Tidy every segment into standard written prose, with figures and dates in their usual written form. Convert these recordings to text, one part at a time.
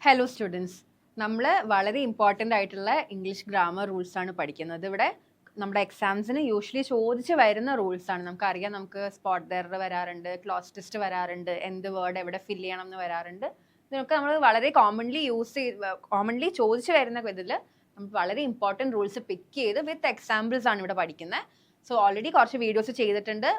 Hello students, നമ്മൾ വളരെ important ആയിട്ടുള്ള ഇംഗ്ലീഷ് ഗ്രാമർ റൂൾസ് ആണ് പഠിക്കുന്നത്. ഇവിടെ നമ്മുടെ എക്സാംസിന് യൂഷ്വലി ചോദിച്ച് വരുന്ന റൂൾസ് ആണ്. നമുക്കറിയാം, നമുക്ക് സ്പോട്ട് എറർ വരാറുണ്ട്, ക്ലോസ് ടെസ്റ്റ് വരാറുണ്ട്, എന്ത് വേർഡ് എവിടെ ഫില്ല് ചെയ്യണം എന്ന് വരാറുണ്ട്. ഇതിനൊക്കെ നമ്മൾ വളരെ കോമൺലി ചോദിച്ച് വരുന്ന ഇതിൽ നമ്മൾ വളരെ ഇമ്പോർട്ടൻറ്റ് റൂൾസ് പിക്ക് ചെയ്ത് വിത്ത് എക്സാമ്പിൾസ് ആണ് ഇവിടെ പഠിക്കുന്നത്. സോ ഓൾറെഡി കുറച്ച് വീഡിയോസ് ചെയ്തിട്ടുണ്ട്.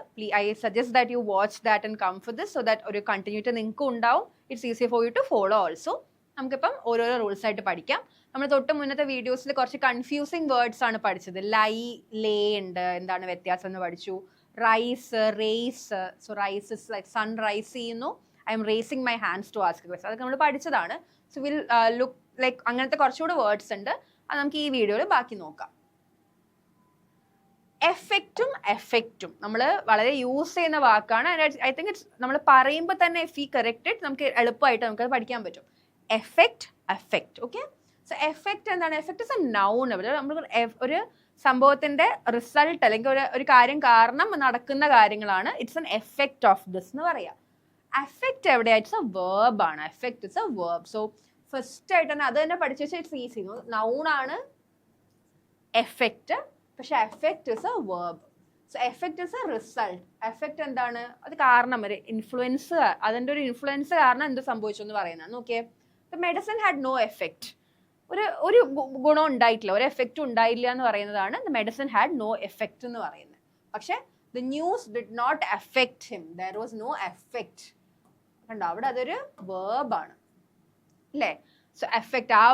I suggest that you watch that and come for this, so that ഒരു കണ്ടിന്യൂറ്റി നിങ്ങൾക്ക് ഉണ്ടാവും. It's easy for you to follow also. നമുക്കിപ്പം ഓരോരോ റൂൾസ് ആയിട്ട് പഠിക്കാം. നമ്മൾ തൊട്ട് മുന്നത്തെ വീഡിയോസിൽ കുറച്ച് കൺഫ്യൂസിങ് വേർഡ്സ് ആണ് പഠിച്ചത്. ലേ ഉണ്ട്, എന്താണ് വ്യത്യാസം എന്ന് പഠിച്ചു. Rise, race. So rise is like sun rise ചെയ്യുന്നു, I'm raising my hands to ask question. അതൊക്കെ നമ്മൾ പഠിച്ചതാണ്. സോ വിൽ ലുക്ക് ലൈക്ക് അങ്ങനത്തെ കുറച്ചുകൂടെ വേർഡ്സ് ഉണ്ട്. അത് നമുക്ക് ഈ വീഡിയോയിൽ ബാക്കി നോക്കാം. എഫക്റ്റും നമ്മൾ വളരെ യൂസ് ചെയ്യുന്ന വാക്കാണ്. ഐ തിങ്ക് ഇറ്റ്സ് നമ്മൾ പറയുമ്പോൾ തന്നെ കറക്റ്റഡ് നമുക്ക് എളുപ്പമായിട്ട് നമുക്കത് പഠിക്കാൻ പറ്റും. എഫക്റ്റ്. ഓക്കെ, സോ എഫക്റ്റ് എന്താണ്? Effect is a noun. നമ്മൾ ഒരു സംഭവത്തിന്റെ റിസൾട്ട് അല്ലെങ്കിൽ ഒരു കാര്യം കാരണം നടക്കുന്ന കാര്യങ്ങളാണ്. It's an effect of this എന്ന് പറയാം. എഫക്റ്റ് എവിടെയാ? ഇറ്റ്സ് എ വേർബ് ആണ്. Effect is A verb. So first ആയിട്ട് തന്നെ അത് തന്നെ പഠിച്ചു വെച്ചാൽ ഇറ്റ്സ് ഈസി. നൗൺ ആണ് എഫക്റ്റ്, പക്ഷെ effect is A verb. So effect is A result. Effect എന്താണ്? അത് കാരണം, ഒരു ഇൻഫ്ലുവൻസ്, അതിൻ്റെ ഒരു ഇൻഫ്ലുവൻസ് കാരണം എന്ത് സംഭവിച്ചു എന്ന് പറയുന്നതാണ്. Okay, the medicine had no effect. ഒരു ഗുണം ഉണ്ടായിട്ടില്ല, ഒരു എഫക്റ്റ് ഉണ്ടായില്ല എന്ന് പറയുന്നതാണ് the medicine had no effect എന്ന് പറയുന്നത്. പക്ഷെ the news did not effect him, there was no effect. കണ്ടോ, അവിടെ അതൊരു വേർബാണ് അല്ലേ? സോ എഫക്റ്റ്, ആ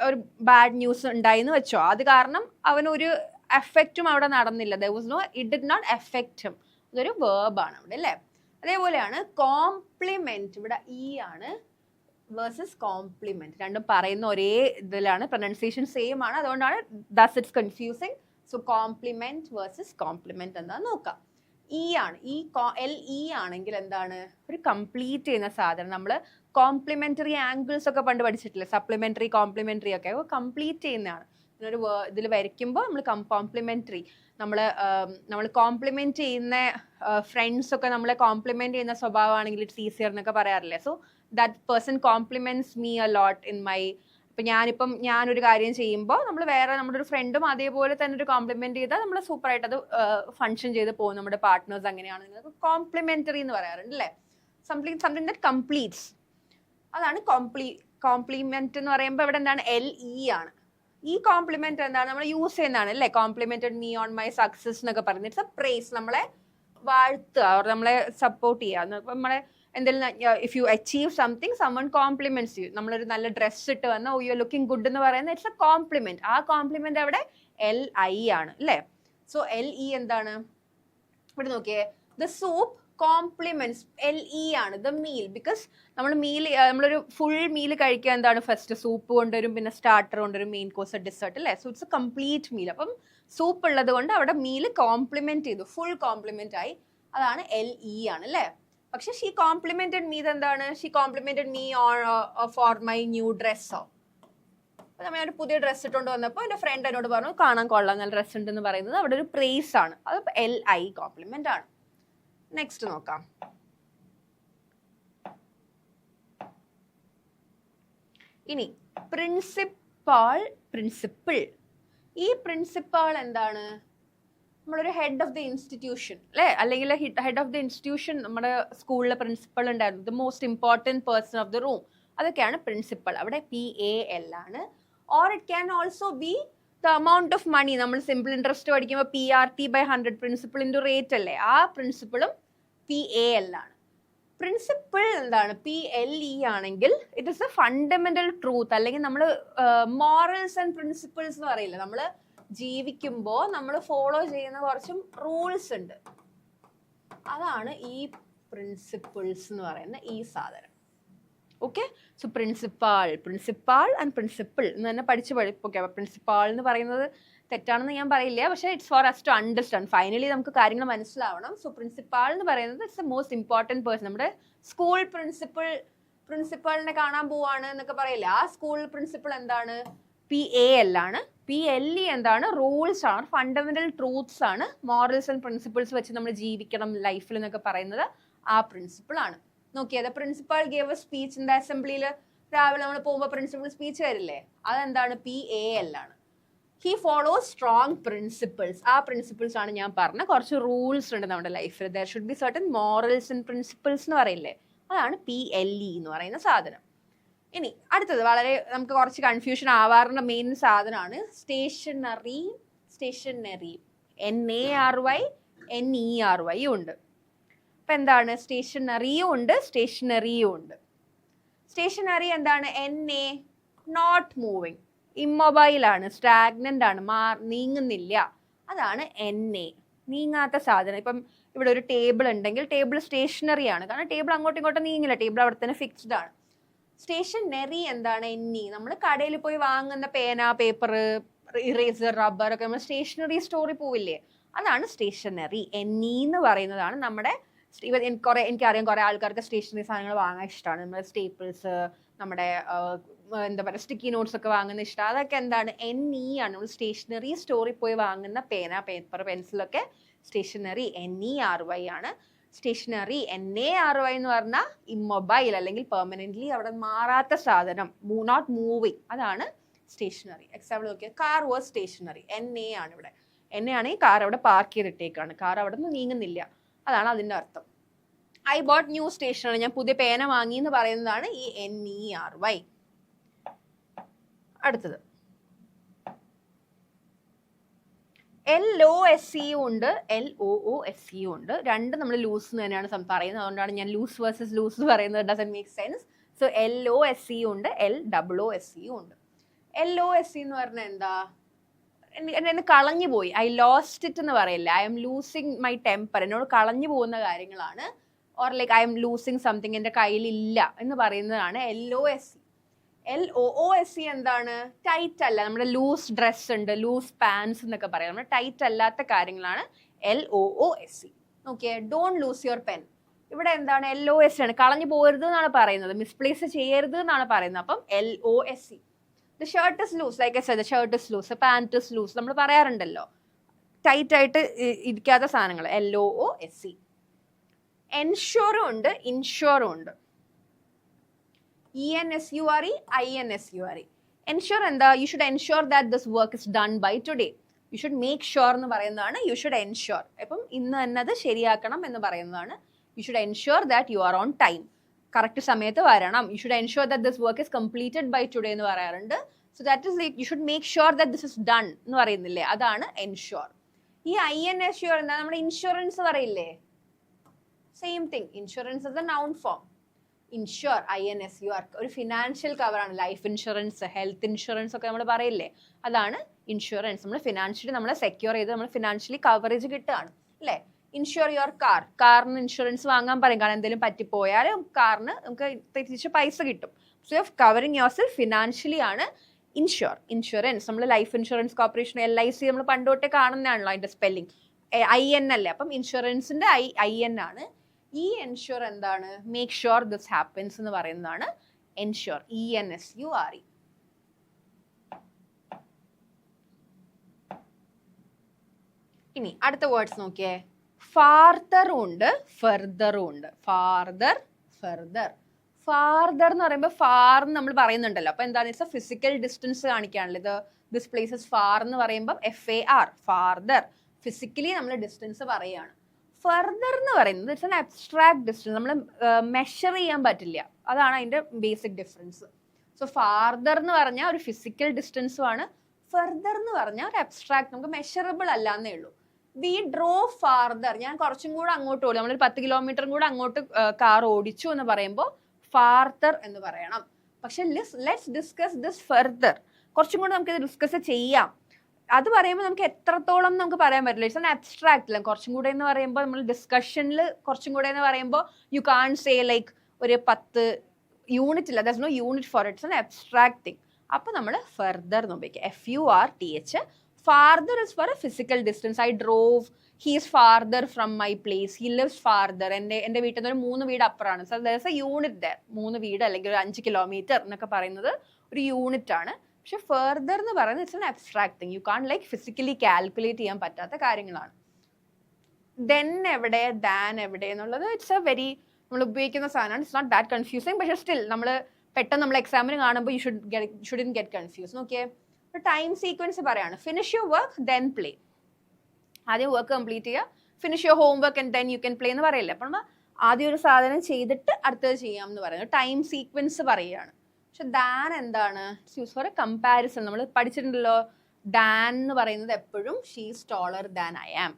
ഒരു ബാഡ് ന്യൂസ് ഉണ്ടായിന്ന് വെച്ചോ, അത് കാരണം അവനൊരു എഫക്റ്റും അവിടെ നടന്നില്ല. There was no, it did not effect him. അതൊരു വേർബാണ് അവിടെ അല്ലേ? അതേപോലെയാണ് കോംപ്ലിമെന്റ്. ഇവിടെ ഈ ആണ് വേഴ്സസ് കോംപ്ലിമെന്റ്. രണ്ടും പറയുന്ന ഒരേ ഇതിലാണ്, പ്രൊനൗൺസിയേഷൻ സെയിം ആണ്. അതുകൊണ്ടാണ് that's it's confusing. So complement versus compliment എന്താന്ന് നോക്കാം. ആണ് LE ആണെങ്കിൽ എന്താണ്? ഒരു കംപ്ലീറ്റ് ചെയ്യുന്ന സാധനം. നമ്മൾ കോംപ്ലിമെന്ററി ആംഗിൾസ് ഒക്കെ പണ്ട് പഠിച്ചിട്ടില്ലേ? സപ്ലിമെന്ററി, കോംപ്ലിമെന്ററി ഒക്കെ കംപ്ലീറ്റ് ചെയ്യുന്നതാണ്. ഇതിനൊരു ഇതിൽ വരയ്ക്കുമ്പോൾ നമ്മൾ കോംപ്ലിമെന്ററി, നമ്മൾ കോംപ്ലിമെന്റ് ചെയ്യുന്ന ഫ്രണ്ട്സ് ഒക്കെ നമ്മളെ കോംപ്ലിമെന്റ് ചെയ്യുന്ന സ്വഭാവമാണെങ്കിൽ ഇറ്റ്സ് ഈസിയർ എന്നൊക്കെ പറയാറില്ലേ? So that person compliments me a lot in my. ഇപ്പം ഞാനൊരു കാര്യം ചെയ്യുമ്പോൾ നമ്മുടെ ഒരു ഫ്രണ്ടും അതേപോലെ തന്നെ ഒരു കോംപ്ലിമെന്റ് ചെയ്താൽ നമ്മൾ സൂപ്പറായിട്ട് അത് ഫങ്ഷൻ ചെയ്ത് പോകും. നമ്മുടെ പാർട്ട്നേഴ്സ് അങ്ങനെയാണ് കോംപ്ലിമെന്ററി എന്ന് പറയാറുണ്ട് അല്ലേ? Something that completes. അതാണ് കോംപ്ലിമെന്റ് എന്ന് പറയുമ്പോൾ ഇവിടെ എന്താണ്? LE ആണ്. ഈ കോംപ്ലിമെന്റ് എന്താണ്? നമ്മൾ യൂസ് ചെയ്യുന്നതാണ് അല്ലേ? Complimented me on my success എന്നൊക്കെ പറയുന്നത് ഇറ്റ്സ് എ പ്രൈസ്. നമ്മളെ വാഴ്ത്തുക, നമ്മളെ സപ്പോർട്ട് ചെയ്യുക. നമ്മളെ എന്തെങ്കിലും if you achieve something, someone compliments you. നമ്മളൊരു നല്ല ഡ്രസ്സ് ഇട്ട് വന്ന യു ആർ ലുക്കിംഗ് ഗുഡ് എന്ന് പറയുന്നത് ഇറ്റ്സ് എ കോംപ്ലിമെന്റ്. ആ കോംപ്ലിമെന്റ് അവിടെ LI ആണ് അല്ലേ? സോ LE എന്താണ്? ഇവിടെ നോക്കിയേ, ദ സൂപ്പ് കോംപ്ലിമെന്റ്സ്. LE ആണ് ദ മീൽ. ബിക്കോസ് നമ്മളൊരു ഫുൾ മീൽ കഴിക്കുക എന്താണ്? ഫസ്റ്റ് സൂപ്പ് കൊണ്ടുവരും, പിന്നെ സ്റ്റാർട്ടർ കൊണ്ടുവരും, മെയിൻ കോഴ്സ്, ഡെസേർട്ട് അല്ലേ? So it's A complete meal. അപ്പം സൂപ്പ് ഉള്ളത് കൊണ്ട് അവിടെ മീൽ കോംപ്ലിമെന്റ് ചെയ്തു, ഫുൾ കോംപ്ലിമെന്റ് ആയി. അതാണ് LE ആണ് അല്ലേ? പക്ഷെ ഷീ കോംപ്ലിമെന്റഡ് മീ എന്താണ്? She complimented me for my new ഡ്രസ്സോ. അപ്പൊ നമ്മൾ ഒരു പുതിയ ഡ്രസ്സ് ഇട്ടുകൊണ്ട് വന്നപ്പോൾ എൻ്റെ ഫ്രണ്ട് എന്നോട് പറഞ്ഞു കാണാൻ കൊള്ളാം, നല്ല ഡ്രസ്സ് ഉണ്ടെന്ന് പറയുന്നത് അവിടെ ഒരു പ്രൈസ് ആണ്. അത് LI കോംപ്ലിമെന്റ് ആണ്. നെക്സ്റ്റ് നോക്കാം. ഇനി പ്രിൻസിപ്പിൾ. ഈ പ്രിൻസിപ്പാൾ എന്താണ്? നമ്മളൊരു ഹെഡ് ഓഫ് ദി ഇൻസ്റ്റിറ്റ്യൂഷൻ അല്ലേ? അല്ലെങ്കിൽ ഹെഡ് ഓഫ് ദി ഇൻസ്റ്റിറ്റ്യൂഷൻ, നമ്മുടെ സ്കൂളിലെ പ്രിൻസിപ്പൾ ഉണ്ടായിരുന്നു, the most important person of the room. അതൊക്കെയാണ് പ്രിൻസിപ്പൾ. അവിടെ PAL ആണ്. Or it can also be the amount of money. നമ്മൾ സിമ്പിൾ ഇൻട്രസ്റ്റ് പഠിക്കുമ്പോൾ PRT/100, പ്രിൻസിപ്പൾ ഇൻറ്റു റേറ്റ് അല്ലേ? ആ പ്രിൻസിപ്പിളും PAL ആണ്. പ്രിൻസിപ്പിൾ എന്താണ്? PLE ആണെങ്കിൽ it is A fundamental truth. അല്ലെങ്കിൽ നമ്മൾ മോറൽസ് ആൻഡ് പ്രിൻസിപ്പിൾസ് എന്ന് പറയില്ല, നമ്മൾ ജീവിക്കുമ്പോൾ നമ്മൾ ഫോളോ ചെയ്യുന്ന കുറച്ചും റൂൾസ് ഉണ്ട്. അതാണ് ഈ പ്രിൻസിപ്പിൾസ് എന്ന് പറയുന്ന ഈ സാധനം. Okay, so principal and principle എന്ന് തന്നെ ഓക്കെ, പ്രിൻസിപ്പാൾ എന്ന് പറയുന്നത് തെറ്റാണെന്ന് ഞാൻ പറയില്ല, പക്ഷേ it's for us to understand. Finally നമുക്ക് കാര്യങ്ങൾ മനസ്സിലാവണം. സോ പ്രിൻസിപ്പാൾ എന്ന് പറയുന്നത് it's a most important person. നമ്മുടെ സ്കൂൾ പ്രിൻസിപ്പളിനെ കാണാൻ പോവാണ് എന്നൊക്കെ പറയില്ല, ആ സ്കൂൾ പ്രിൻസിപ്പൾ എന്താണ്? PAL ആണ്. PLE എന്താണ്? റൂൾസ് ആണ്, ഫണ്ടമെന്റൽ ട്രൂത്ത്സ് ആണ്, മോറൽസ് ആൻഡ് പ്രിൻസിപ്പിൾസ് വെച്ച് നമ്മൾ ജീവിക്കണം ലൈഫിൽ എന്നൊക്കെ പറയുന്നത് ആ പ്രിൻസിപ്പിൾ ആണ്. നോക്കിയത് principal gave a speech in the അസംബ്ലിയിൽ രാവിലെ നമ്മൾ പോകുമ്പോൾ പ്രിൻസിപ്പൽ സ്പീച്ച് വരില്ലേ, അതെന്താണ്? PAL ആണ്. He follows strong principles. ആ പ്രിൻസിപ്പിൾസ് ആണ് ഞാൻ പറഞ്ഞ കുറച്ച് റൂൾസ് ഉണ്ട് നമ്മുടെ ലൈഫിൽ. There should be certain morals and principles എന്ന് പറയില്ലേ, അതാണ് PLE എന്ന് പറയുന്ന സാധനം. ഇനി അടുത്തത് വളരെ നമുക്ക് കുറച്ച് കൺഫ്യൂഷൻ ആവാറുള്ള മെയിൻ സാധനമാണ് സ്റ്റേഷനറി. NARY NERY ഉണ്ട്. അപ്പം എന്താണ്? സ്റ്റേഷനറിയും ഉണ്ട്, സ്റ്റേഷനറിയും ഉണ്ട്. സ്റ്റേഷനറി എന്താണ്? NA നോട്ട് മൂവിങ്, ഇമ്മൊബൈൽ ആണ്, സ്റ്റാഗ്നന്റ് ആണ്, നീങ്ങുന്നില്ല, അതാണ് NA, നീങ്ങാത്ത സാധനം. ഇപ്പം ഇവിടെ ഒരു ടേബിൾ ഉണ്ടെങ്കിൽ ടേബിൾ സ്റ്റേഷനറി ആണ്, കാരണം ടേബിൾ അങ്ങോട്ടും ഇങ്ങോട്ടും നീങ്ങില്ല, ടേബിൾ അവിടെ തന്നെ ഫിക്സ്ഡ് ആണ്. സ്റ്റേഷനറി എന്താണ്? NE. നമ്മൾ കടയിൽ പോയി വാങ്ങുന്ന പേന, പേപ്പർ, ഇറേസർ, റബ്ബർ ഒക്കെ നമ്മൾ സ്റ്റേഷനറി സ്റ്റോറിൽ പോവില്ലേ, അതാണ് സ്റ്റേഷനറി. NE എന്ന് പറയുന്നതാണ് നമ്മുടെ എനിക്കറിയാം കുറെ ആൾക്കാർക്ക് സ്റ്റേഷനറി സാധനങ്ങൾ വാങ്ങാൻ ഇഷ്ടമാണ്. നമ്മുടെ സ്റ്റേപ്പിൾസ്, നമ്മുടെ എന്താ പറയുക സ്റ്റിക്കി നോട്ട്സ് ഒക്കെ വാങ്ങുന്ന ഇഷ്ടം, അതൊക്കെ എന്താണ്? NE ആണ്. നമ്മൾ സ്റ്റേഷനറി സ്റ്റോറിൽ പോയി വാങ്ങുന്ന പേന, പേപ്പർ, പെൻസിലൊക്കെ സ്റ്റേഷനറി NERY ആണ്. സ്റ്റേഷനറി NARY എന്ന് പറഞ്ഞാൽ ഇമ്മൊബൈൽ അല്ലെങ്കിൽ പെർമനന്റ്ലി അവിടെ മാറാത്ത സാധനം, നോട്ട് മൂവിങ്, അതാണ് സ്റ്റേഷനറി. എക്സാമ്പിൾ നോക്കിയാൽ കാർ വാസ് സ്റ്റേഷനറി, NA ആണ് ഇവിടെ. NA ആണെങ്കിൽ കാർ അവിടെ പാർക്ക് ചെയ്തിട്ടേക്കാണ്, കാർ അവിടെ നിന്ന് നീങ്ങുന്നില്ല, അതാണ് അതിൻ്റെ അർത്ഥം. ഐ ബോട്ട് ന്യൂ സ്റ്റേഷനറി, ഞാൻ പുതിയ പേന വാങ്ങി എന്ന് പറയുന്നതാണ് ഈ NERY. അടുത്തത് LOSE ഉണ്ട്, LOOSE ഉണ്ട്. രണ്ടും നമ്മൾ ലൂസ് തന്നെയാണ് പറയുന്നത്, അതുകൊണ്ടാണ് ഞാൻ ലൂസ് വേഴ്സസ് ലൂസ് പറയുന്നത്. Doesn't make sense. So LOSE ഉണ്ട്, LOOSE ഉണ്ട്. LOSE എന്ന് പറഞ്ഞാൽ എന്താ? എന്നെ കളഞ്ഞു പോയി, ഐ ലോസ്റ്റ് ഇറ്റ് എന്ന് പറയില്ല, I M losing my temper, എന്നോട് കളഞ്ഞു പോകുന്ന കാര്യങ്ങളാണ്. Or like I M losing something, എൻ്റെ കയ്യിലില്ല എന്ന് പറയുന്നതാണ് LOSE. LOOSE എന്താണ്? ടൈറ്റ് അല്ല, നമ്മുടെ ലൂസ് ഡ്രസ് ഉണ്ട്, ലൂസ് പാൻസ് എന്നൊക്കെ പറയാം, നമ്മുടെ ടൈറ്റ് അല്ലാത്ത കാര്യങ്ങളാണ് LOOSE. Okay, don't lose your pen, ഇവിടെ എന്താണ്? LOSE ആണ്, കളഞ്ഞു പോകരുത് എന്നാണ് പറയുന്നത്, മിസ്പ്ലേസ് ചെയ്യരുത് എന്നാണ് പറയുന്നത്. അപ്പം LOSE. The shirt is loose, like I said, the shirt is loose, the pant is loose, നമ്മൾ പറയാറുണ്ടല്ലോ ടൈറ്റ് ആയിട്ട് ഇരിക്കാത്ത സാധനങ്ങൾ, LOOSE. എൻഷുറും ഉണ്ട്, ഇൻഷുറും ഉണ്ട്. ENSURE, INSURE. എൻഷുർ എന്താ? You should ensure that this work is done by today. You should make sure എന്ന് പറയുന്നതാണ് you should ensure. അപ്പം ഇന്ന് തന്നെ അത് ശരിയാക്കണം എന്ന് പറയുന്നതാണ് you should ensure that you are on time, correct സമയത്ത് വരണം. You should ensure that this work is completed by today എന്ന് പറയാറുണ്ട്. So that is like you should make sure that this is done എന്ന് പറയുന്നില്ലേ, അതാണ് ensure. ഈ INSURE എന്താ? നമ്മുടെ ഇൻഷുറൻസ് പറയില്ലേ, same thing. Insurance is a noun form. Insure, INSUR, ഒരു ഫിനാൻഷ്യൽ കവറാണ്. ലൈഫ് ഇൻഷുറൻസ്, ഹെൽത്ത് ഇൻഷുറൻസ് ഒക്കെ നമ്മൾ പറയില്ലേ, അതാണ് ഇൻഷുറൻസ്. നമ്മൾ ഫിനാൻഷ്യലി നമ്മളെ സെക്യൂർ ചെയ്ത് നമ്മൾ ഫിനാൻഷ്യലി കവറേജ് കിട്ടുകയാണ് അല്ലേ. ഇൻഷുർ യുവർ കാർ, കാറിന് ഇൻഷുറൻസ് വാങ്ങാൻ പറയും, കാരണം എന്തെങ്കിലും പറ്റിപ്പോയാൽ കാറിന് നമുക്ക് തിരിച്ച് പൈസ കിട്ടും. So you covering your self financially ആണ് ഇൻഷുറൻസ്. നമ്മൾ ലൈഫ് ഇൻഷുറൻസ് കോർപ്പറേഷൻ, LIC നമ്മൾ പണ്ട് തൊട്ടേ കാണുന്നതാണല്ലോ അതിന്റെ സ്പെല്ലിംഗ്, IN അല്ലേ. അപ്പം ഇൻഷുറൻസിന്റെ IN ആണ്. ഈ എൻഷുർ എന്താണ്? മേക്ക് ഷുവർ ദിസ് ഹാപ്പൻസ് എന്ന് പറയുന്നതാണ് എൻഷുർ, ENSURE. ഇനി അടുത്ത വേർഡ്സ് നോക്കിയേ. ഫാർദറും ഉണ്ട്, ഫെർദറും ഉണ്ട്. Farther, further. ഫാർദർ എന്ന് പറയുമ്പോൾ ഫാർ നമ്മൾ പറയുന്നുണ്ടല്ലോ, അപ്പൊ എന്താണ്? ഇറ്റ്സ് എ ഫിസിക്കൽ ഡിസ്റ്റൻസ് കാണിക്കാണല്ലോ. ഇത് ദിസ് പ്ലേസ് ഇസ് ഫാർ എന്ന് പറയുമ്പോൾ FAR, ഫാർദർ. ഫിസിക്കലി നമ്മൾ ഡിസ്റ്റൻസ് പറയുകയാണ്. ഫെർദർ എന്ന് പറയുന്നത് ഇറ്റ്സ് എൻ അബ്സ്ട്രാക്ട് ഡിസ്റ്റൻസ്, നമ്മൾ മെഷർ ചെയ്യാൻ പറ്റില്ല, അതാണ് അതിന്റെ ബേസിക് ഡിഫറൻസ്. സോ ഫാർദർ എന്ന് പറഞ്ഞാൽ ഒരു ഫിസിക്കൽ ഡിസ്റ്റൻസും ആണ്, ഫെർദർ എന്ന് പറഞ്ഞാൽ ഒരു അബ്സ്ട്രാക്ട്, നമുക്ക് മെഷറബിൾ അല്ലാന്നേ ഉള്ളൂ. വി ഡ്രോ ഫാർദർ, ഞാൻ കുറച്ചും കൂടെ അങ്ങോട്ട് ഓടി, നമ്മളൊരു 10 കിലോമീറ്റർ കൂടെ അങ്ങോട്ട് കാർ ഓടിച്ചു എന്ന് പറയുമ്പോൾ ഫാർദർ എന്ന് പറയണം. പക്ഷെ ലെറ്റ്സ് ഡിസ്കസ് ദിസ് ഫെർദർ, കുറച്ചും കൂടെ നമുക്ക് ഇത് ഡിസ്കസ് ചെയ്യാം. അത് പറയുമ്പോൾ നമുക്ക് എത്രത്തോളം നമുക്ക് പറയാൻ പറ്റില്ല, ഇറ്റ്സ് ആൻ അബ്സ്ട്രാക്ട് അല്ല. കുറച്ചും കൂടെ എന്ന് പറയുമ്പോൾ നമ്മൾ ഡിസ്കഷനിൽ കുറച്ചും കൂടെ എന്ന് പറയുമ്പോൾ യു കാൺ സേ ലൈക്ക് ഒരു 10 യൂണിറ്റ് ഇല്ല, that's no unit for it's an abstract thing. അപ്പോൾ നമ്മൾ ഫെർദർ എന്ന് ഉപയോഗിക്കുക, FURTH. Farther is for a physical distance. I drove, he is farther from my place, he lives farther. എൻ്റെ വീട്ടിൽ നിന്ന് ഒരു 3 വീട് അപ്പുറമാണ്. So there is a unit there. 3 വീട് അല്ലെങ്കിൽ ഒരു 5 കിലോമീറ്റർ എന്നൊക്കെ പറയുന്നത് ഒരു യൂണിറ്റ് ആണ്. പക്ഷെ ഫെർദർ എന്ന് പറയുന്നത് it's an abstract thing, you can't like physically calculate ചെയ്യാൻ പറ്റാത്ത കാര്യങ്ങളാണ്. ദെൻ എവിടെ, ദാൻ എവിടെ എന്നുള്ളത് ഇറ്റ്സ് എ വെരി നമ്മൾ ഉപയോഗിക്കുന്ന സാധനമാണ്. It's not that confusing. പക്ഷെ സ്റ്റിൽ നമ്മൾ പെട്ടെന്ന് നമ്മൾ എക്സാമിന് കാണുമ്പോൾ ഷുഡിൻ ഗെറ്റ് കൺഫ്യൂസ്. നോക്കിയേ, ഒരു ടൈം സീക്വൻസ് പറയാണ്, finish your work then play. ആദ്യം വർക്ക് കംപ്ലീറ്റ് ചെയ്യുക, finish your home work and then you can play എന്ന് പറയില്ല. അപ്പം നമ്മൾ ആദ്യം ഒരു സാധനം ചെയ്തിട്ട് അടുത്തത് ചെയ്യാം എന്ന് പറയുന്നത് ടൈം സീക്വൻസ് പറയുകയാണ്. പക്ഷെ ദാൻ എന്താണ്? Use for a comparison. നമ്മൾ പഠിച്ചിട്ടുണ്ടല്ലോ, ദാൻ എന്ന് പറയുന്നത് എപ്പോഴും she's taller than I am,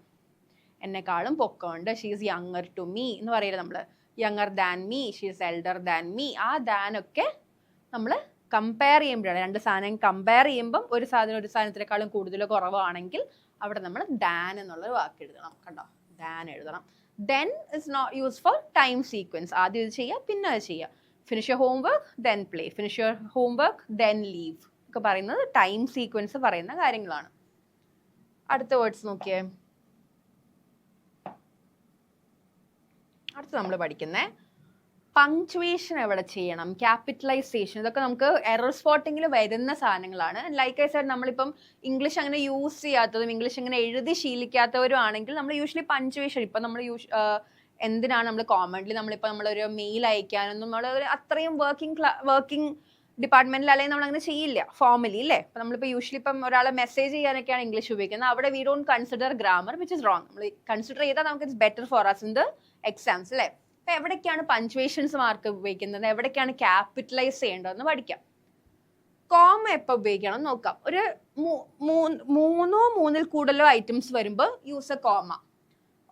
എന്നെക്കാളും പൊക്കമുണ്ട്, ഷീസ് യങ്ങർ ടു മീ എന്ന് പറയില്ല നമ്മൾ, younger than me, she's elder than me. ആ ദാനൊക്കെ നമ്മൾ കമ്പയർ ചെയ്യുമ്പോഴാണ്, രണ്ട് സാധനം കമ്പയർ ചെയ്യുമ്പം ഒരു സാധനം ഒരു സാധനത്തിനേക്കാളും കൂടുതലോ കുറവാണെങ്കിൽ അവിടെ നമ്മൾ ദാൻ എന്നുള്ളൊരു വാക്ക് എഴുതണം. കണ്ടോ, ദാൻ എഴുതണം. Then is not use for time sequence. ആദ്യം ഇത് ചെയ്യുക, പിന്നെ അത് ചെയ്യുക. Finish your homework then play, finish your homework then leave ഒക്കെ പറയുന്നത് ടൈം സീക്വൻസ് പറയുന്ന കാര്യങ്ങളാണ്. അടുത്ത വേർഡ്സ് നോക്കിയേ. അടുത്ത് നമ്മൾ പഠിക്കുന്നത് പങ്ക്ച്വേഷൻ എവിടെ ചെയ്യണം, ക്യാപിറ്റലൈസേഷൻ, ഇതൊക്കെ നമുക്ക് എറർ സ്പോട്ടിങ്ങിൽ വരുന്ന സാധനങ്ങളാണ്. ലൈക്ക് ഐ സെഡ്, നമ്മളിപ്പം ഇംഗ്ലീഷ് അങ്ങനെ യൂസ് ചെയ്യാത്തതും ഇംഗ്ലീഷ് അങ്ങനെ എഴുതി ശീലിക്കാത്തവരും ആണെങ്കിൽ നമ്മൾ യൂഷ്വലി പങ്ക്ച്വേഷൻ, ഇപ്പം നമ്മൾ എന്തിനാണ് നമ്മൾ കോമൺലി നമ്മളിപ്പോൾ നമ്മളൊരു മെയിൽ അയക്കാനൊന്നും നമ്മൾ അത്രയും വർക്കിംഗ് ഡിപ്പാർട്ട്മെന്റിൽ അല്ലെങ്കിൽ നമ്മൾ അങ്ങനെ ചെയ്യില്ല ഫോർമലി, അല്ലേ? ഇപ്പം നമ്മളിപ്പോൾ യൂഷ്വലി ഇപ്പം ഒരാളെ മെസ്സേജ് ചെയ്യാനൊക്കെയാണ് ഇംഗ്ലീഷ് ഉപയോഗിക്കുന്നത്, അവിടെ we don't consider grammar, which is wrong. നമ്മൾ കൺസിഡർ ചെയ്താൽ നമുക്ക് it's better for us in the exams, അല്ലേ? അപ്പം എവിടേക്കാണ് പങ്ക്ച്വേഷൻസ് മാർക്ക് ഉപയോഗിക്കുന്നത്, എവിടേക്കാണ് ക്യാപിറ്റലൈസ് ചെയ്യേണ്ടതെന്ന് പഠിക്കാം. കോമ എപ്പോൾ ഉപയോഗിക്കണം നോക്കാം. ഒരു മൂന്നോ മൂന്നിൽ കൂടുതലോ ഐറ്റംസ് വരുമ്പോൾ use A comma.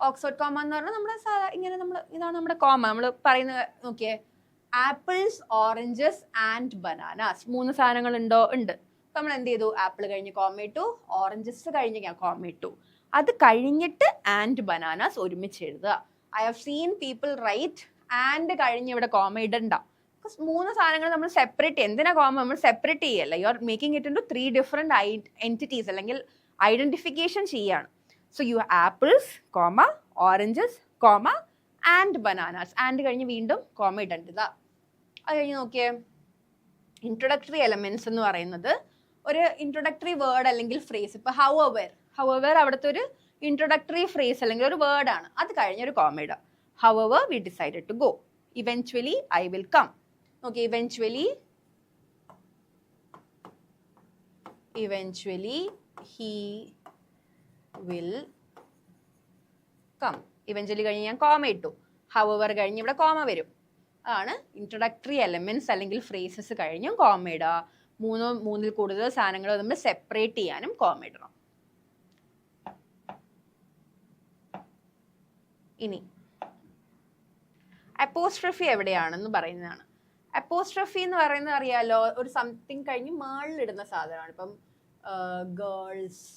Oxford comma എന്ന് പറഞ്ഞാൽ നമ്മുടെ ഇങ്ങനെ ഇതാണ് നമ്മുടെ കോമ. നമ്മൾ പറയുന്നത് നോക്കിയേ, ആപ്പിൾസ്, ഓറഞ്ചസ് ആൻഡ് ബനാനാസ്. 3 സാധനങ്ങൾ ഉണ്ടോ? ഉണ്ട്. അപ്പം നമ്മൾ എന്ത് ചെയ്തു? ആപ്പിൾ കഴിഞ്ഞ് കോമ ഇട്ടു, ഓറഞ്ചസ് കഴിഞ്ഞ് കോമ ഇട്ടു, അത് കഴിഞ്ഞിട്ട് ആൻഡ് ബനാനാസ് ഒരുമിച്ച് എഴുതുക. I have seen people write and കഴിഞ്ഞ് ഇവിടെ കോമ ഇടണ്ട. 3 സാധനങ്ങൾ നമ്മൾ സെപ്പറേറ്റ്, എന്തിനാ കോമ നമ്മൾ സെപ്പറേറ്റ് ചെയ്യല്ല, you are making it into 3 different entities, അല്ലെങ്കിൽ ഐഡന്റിഫിക്കേഷൻ ചെയ്യാണ്. So you apples comma, oranges comma and bananas, and കഴിഞ്ഞ് വീണ്ടും കോമ ഇടേണ്ടതാ. അത് കഴിഞ്ഞ് നോക്കിയേ, ഇൻട്രൊഡക്ടറി എലമെന്റ്സ് എന്ന് പറയുന്നത് ഒരു ഇൻട്രൊഡക്ടറി വേർഡ് അല്ലെങ്കിൽ ഫ്രേസ്. ഇപ്പൊ ഹൗഎവർ അവിടുത്തെ ഒരു ഇൻട്രൊഡക്ടറി ഫ്രേസ് അല്ലെങ്കിൽ ഒരു വേർഡാണ്, അത് കഴിഞ്ഞൊരു കോമ ഇടുക. However we decided to go, eventually I will come. നോക്കി, eventually he will come. Eventually കഴിഞ്ഞ് ഞാൻ കോമ ഇട്ടു, ഹൗഎവർ കഴിഞ്ഞ് ഇവിടെ കോമ വരും. അതാണ് ഇൻട്രൊഡക്ടറി എലമെന്റ്സ് അല്ലെങ്കിൽ ഫ്രേസസ് കഴിഞ്ഞും കോമ ഇടുക. 3-ൽ കൂടുതൽ സാധനങ്ങൾ നമ്മൾ സെപ്പറേറ്റ് ചെയ്യാനും കോമ ഇടണം. ഇനി അപ്പോസ്ട്രഫി എവിടെയാണെന്ന് പറയുന്നതാണ്. അപ്പോസ്ട്രഫി എന്ന് പറയുന്നത് അറിയാലോ, ഒരു സംതിങ് കഴിഞ്ഞ് മേളിലിടുന്ന സാധനമാണ്. ഇപ്പം ഗേൾസ്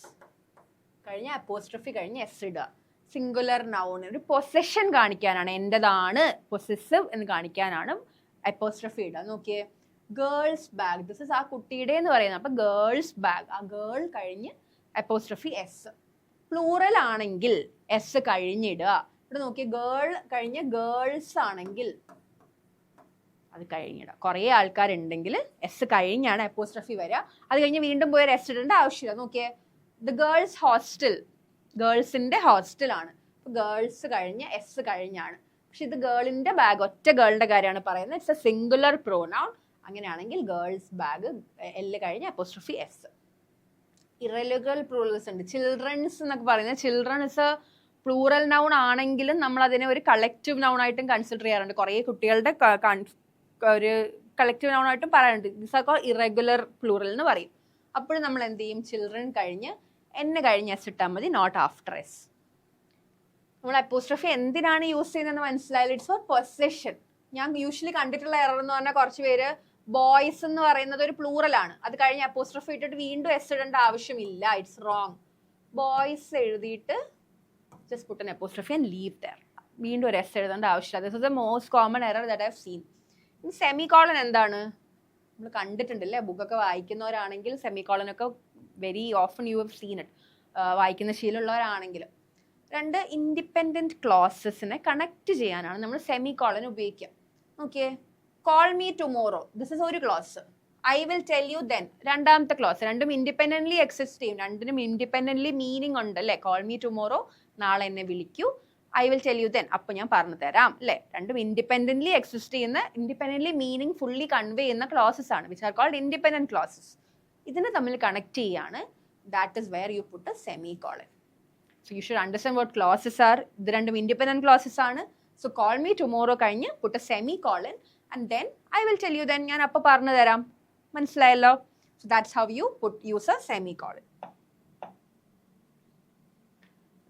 കഴിഞ്ഞ് അപ്പോസ്ട്രഫി കഴിഞ്ഞ് എസ് ഇടുക. സിംഗുലർ നൗൺ, ഒരു പൊസഷൻ കാണിക്കാനാണ്, എൻ്റെതാണ് പൊസസീവ് എന്ന് കാണിക്കാനാണ് അപ്പോസ്ട്രഫി ഇടുക. നോക്കിയേ, ഗേൾസ് ബാഗ്, ദിസ് ഇസ് ആ കുട്ടിയുടെ എന്ന് പറയുന്നത്. അപ്പം ഗേൾസ് ബാഗ്, ആ ഗേൾ കഴിഞ്ഞ് അപ്പോസ്ട്രഫി എസ്. പ്ലൂറൽ ആണെങ്കിൽ എസ് കഴിഞ്ഞിടുക. ഇവിടെ നോക്കിയേ, ഗേൾ കഴിഞ്ഞ് ഗേൾസ് ആണെങ്കിൽ അത് കഴിഞ്ഞിടുക. കുറേ ആൾക്കാരുണ്ടെങ്കിൽ എസ് കഴിഞ്ഞാണ് അപ്പോസ്ട്രഫി വരിക. അത് കഴിഞ്ഞ് വീണ്ടും പോയി എസ് ഇടേണ്ട ആവശ്യമില്ല. നോക്കിയേ, ദ ഗേൾസ് ഹോസ്റ്റൽ, ഗേൾസിന്റെ ഹോസ്റ്റലാണ്. ഗേൾസ് കഴിഞ്ഞ് എസ് കഴിഞ്ഞാണ്. പക്ഷെ ഇത് ഗേളിന്റെ ബാഗ്, ഒറ്റ ഗേളിന്റെ കാര്യമാണ് പറയുന്നത്. It's A singular pronoun. അങ്ങനെയാണെങ്കിൽ ഗേൾസ് ബാഗ് എല് കഴിഞ്ഞ് അപ്പോസ്ട്രഫി എസ്. ഇറഗുലർ പ്ലൂറൽസ് ഉണ്ട്. ചിൽഡ്രൻസ് എന്നൊക്കെ പറയുന്നത്, children is A plural noun ആണെങ്കിലും നമ്മൾ അതിനെ ഒരു കളക്റ്റീവ് നൗൺ ആയിട്ടും കൺസിഡർ ചെയ്യാറുണ്ട്. കുറേ കുട്ടികളുടെ ഒരു കളക്റ്റീവ് നൗൺ ആയിട്ടും പറയാറുണ്ട്. This are called irregular plural എന്ന് പറയും. അപ്പോഴും നമ്മൾ എന്ത് ചെയ്യും? ചിൽഡ്രൻ കഴിഞ്ഞ് എന്നെ കഴിഞ്ഞ് എസ് ഇട്ടാൽ മതി, നോട്ട് ആഫ്റ്റർ എസ്. നമ്മൾ അപ്പോസ്ട്രഫി എന്തിനാണ് യൂസ് ചെയ്യുന്നതെന്ന് മനസ്സിലായാലും ഇറ്റ്സ് ഫോർ പൊസഷൻ. ഞാൻ യൂഷ്വലി കണ്ടിട്ടുള്ള എറർ എന്ന് പറഞ്ഞാൽ കുറച്ച് പേര് ബോയ്സ് എന്ന് പറയുന്നത് ഒരു പ്ലൂറലാണ്, അത് കഴിഞ്ഞ് അപ്പോസ്ട്രഫി ഇട്ടിട്ട് വീണ്ടും എസ് ഇടേണ്ട ആവശ്യമില്ല. It's wrong. ബോയ്സ് എഴുതിയിട്ട് just put an apostrophe and leave there. വീണ്ടും ഒരു എസ് എഴുതേണ്ട ആവശ്യമില്ല. This is the most common error that I have seen. ഇനി സെമികോളൻ എന്താണ്? നമ്മൾ കണ്ടിട്ടുണ്ടല്ലേ, ബുക്കൊക്കെ വായിക്കുന്നവരാണെങ്കിൽ സെമികോളനൊക്കെ very often you have seen it, വായിക്കുന്ന ശീലമുള്ളവരാണെങ്കിൽ. 2 ഇൻഡിപെൻഡൻറ്റ് ക്ലോസസിനെ കണക്ട് ചെയ്യാനാണ് നമ്മൾ സെമികോളൻ ഉപയോഗിക്കുക. Okay, call me tomorrow, this is ഒരു clause. I will tell you then രണ്ടാമത്തെ ക്ലോസ്. രണ്ടും ഇൻഡിപെൻഡൻ്റ്ലി എക്സിസ്റ്റ് ചെയ്യും, രണ്ടിനും ഇൻഡിപെൻഡൻ്റ്ലി മീനിങ് ഉണ്ട് അല്ലേ. കോൾ മീ ടുമോറോ, നാളെ എന്നെ വിളിക്കൂ. I will tell you then, അപ്പോൾ ഞാൻ പറഞ്ഞു തരാം അല്ലേ. രണ്ടും ഇൻഡിപെൻഡൻ്റ്ലി എക്സിസ്റ്റ് ചെയ്യുന്ന, ഇൻഡിപെൻഡൻ്റ്ലി മീനിങ് ഫുള്ളി കൺവേ ചെയ്യുന്ന ക്ലോസസ് ആണ്, which are called independent clauses. ഇതിനെ തമ്മിൽ കണക്ട് ചെയ്യാണ്. That is where you put a semicolon. So you should understand what clauses are. ഇത് രണ്ടും ഇൻഡിപെൻഡൻറ്റ് ക്ലോസസ് ആണ്. സോ കോൾ മീ ടുമോറോ കഴിഞ്ഞ് put a semicolon and then I will tell you then, ഞാൻ അപ്പോൾ പറഞ്ഞു തരാം. മനസ്സിലായല്ലോ? So that's how you use a semicolon.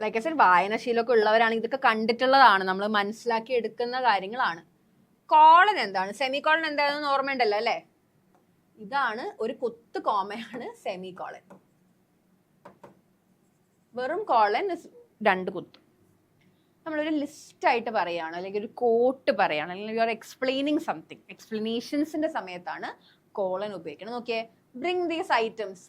Like I said, വായനാശീലമൊക്കെ ഉള്ളവരാണെങ്കിൽ ഇതൊക്കെ കണ്ടിട്ടുള്ളതാണ്, നമ്മൾ മനസ്സിലാക്കി എടുക്കുന്ന കാര്യങ്ങളാണ്. കോളൻ എന്താണ്, സെമികോളൻ എന്താണെന്ന് ഓർമ്മയുണ്ടല്ലോ അല്ലേ? ഇതാണ് ഒരു കുത്ത് കോമയാണ് സെമികോളൻ. വെറും കോളൻ രണ്ട് കുത്ത്. നമ്മളൊരു ലിസ്റ്റായിട്ട് പറയുകയാണ്, അല്ലെങ്കിൽ ഒരു കോട്ട് പറയുകയാണ്, അല്ലെങ്കിൽ യു ആർ എക്സ്പ്ലെയിനിങ് സംതിങ്, എക്സ്പ്ലനേഷൻസിന്റെ സമയത്താണ് കോളൻ ഉപയോഗിക്കുന്നത്. നോക്കിയേ, ബ്രിങ് ദീസ് ഐറ്റംസ്,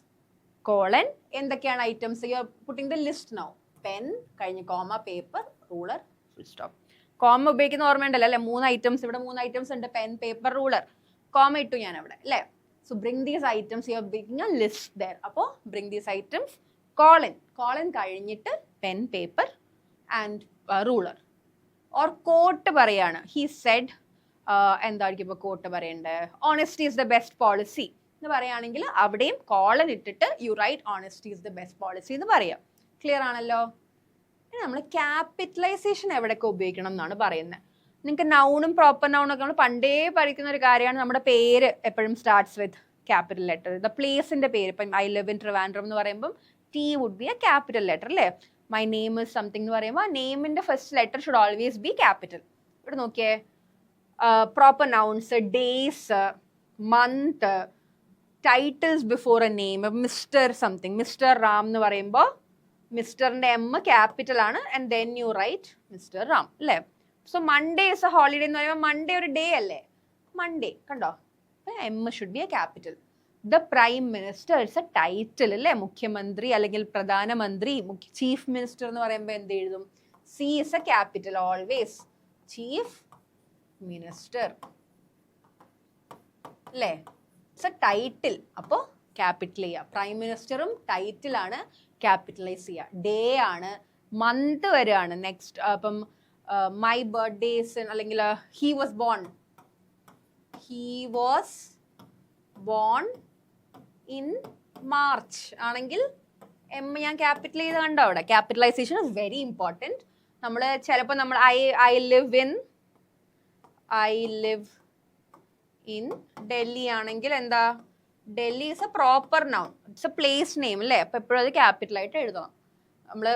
കോളൻ എന്തൊക്കെയാണ് items, you are putting the list now. Pen കഴിഞ്ഞ് comma, paper, ruler, full stop. Comma ഉപയോഗിക്കുന്ന ഓർമ്മയുണ്ടല്ലോ അല്ലെ? 3 ഐറ്റംസ്, ഇവിടെ 3 ഐറ്റംസ് ഉണ്ട്, പെൻ, പേപ്പർ, റൂളർ. കോമ ഇട്ടു ഞാൻ അവിടെ അല്ലേ? So bring these items, you are beginning a list there. അപ്പോൾ bring these items, colon. Colon കഴിഞ്ഞിട്ട് pen, paper and ruler. Or quote പറയാണ്, ഹി സെഡ്, എന്തായിരിക്കും ഇപ്പോൾ കോട്ട് പറയേണ്ടത്? Honesty is the best policy എന്ന് പറയുകയാണെങ്കിൽ അവിടെയും കോളൻ ഇട്ടിട്ട് you write honesty is the best policy എന്ന് പറയാം. ക്ലിയർ ആണല്ലോ? ഇനി നമ്മൾ ക്യാപിറ്റലൈസേഷൻ എവിടെയൊക്കെ ഉപയോഗിക്കണം എന്നാണ് പറയുന്നത്. നിങ്ങൾക്ക് നൗണും പ്രോപ്പർ നൗണും ഒക്കെ നമ്മൾ പണ്ടേ പഠിക്കുന്ന ഒരു കാര്യമാണ്. നമ്മുടെ പേര് എപ്പോഴും starts with capital letter. The പ്ലേസിന്റെ പേര്, ഇപ്പം ഐ ലിവ് ഇൻ ട്രിവാൻഡ്രം എന്ന് പറയുമ്പം T would be a capital letter അല്ലേ? മൈ നെയിം ഇസ് സംതിങ് എന്ന് പറയുമ്പോൾ ആ നെയിമിന്റെ first letter should always be capital. ഇവിടെ നോക്കിയേ, proper nouns, days, month, titles before a name. Mister something, mister Ram എന്ന് പറയുമ്പോൾ മിസ്റ്ററിന്റെ എം ക്യാപിറ്റൽ ആണ്, and then you write mister Ram അല്ലേ? So Monday is A holiday എന്ന് പറയുമ്പോൾ മൺഡേ ഒരു ഡേ അല്ലേ? മൺഡേ കണ്ടോ, M should be a capital. The prime minister it's a title അല്ലേ? മുഖ്യമന്ത്രി അല്ലെങ്കിൽ പ്രധാനമന്ത്രി, ചീഫ് മിനിസ്റ്റർ എന്ന് പറയുമ്പോൾ എന്ത് എഴുതും? C is a capital always, chief minister അല്ലേ? ഇറ്റ്സ് എ ടൈറ്റിൽ, അപ്പോൾ ക്യാപിറ്റൽ ചെയ്യുക. പ്രൈം മിനിസ്റ്ററും ടൈറ്റിലാണ്, ക്യാപിറ്റലൈസ് ചെയ്യുക. ഡേ ആണ്, മന്ത് വരെയാണ്. നെക്സ്റ്റ് അപ്പം മൈ ബർത്ത്ഡേസ് അല്ലെങ്കിൽ he was born in March ആണെങ്കിൽ എം ഞാൻ ക്യാപിറ്റൽ ചെയ്ത് കണ്ടോ അവിടെ? Capitalisation is very important. നമ്മൾ ചിലപ്പോൾ നമ്മൾ ഐ ലിവ് ഇൻ ഡൽഹി ആണെങ്കിൽ എന്താ? Delhi is a proper noun, it's a place name അല്ലേ? അപ്പോൾ എപ്പോഴും അത് ക്യാപിറ്റലായിട്ട് എഴുതണം. നമ്മൾ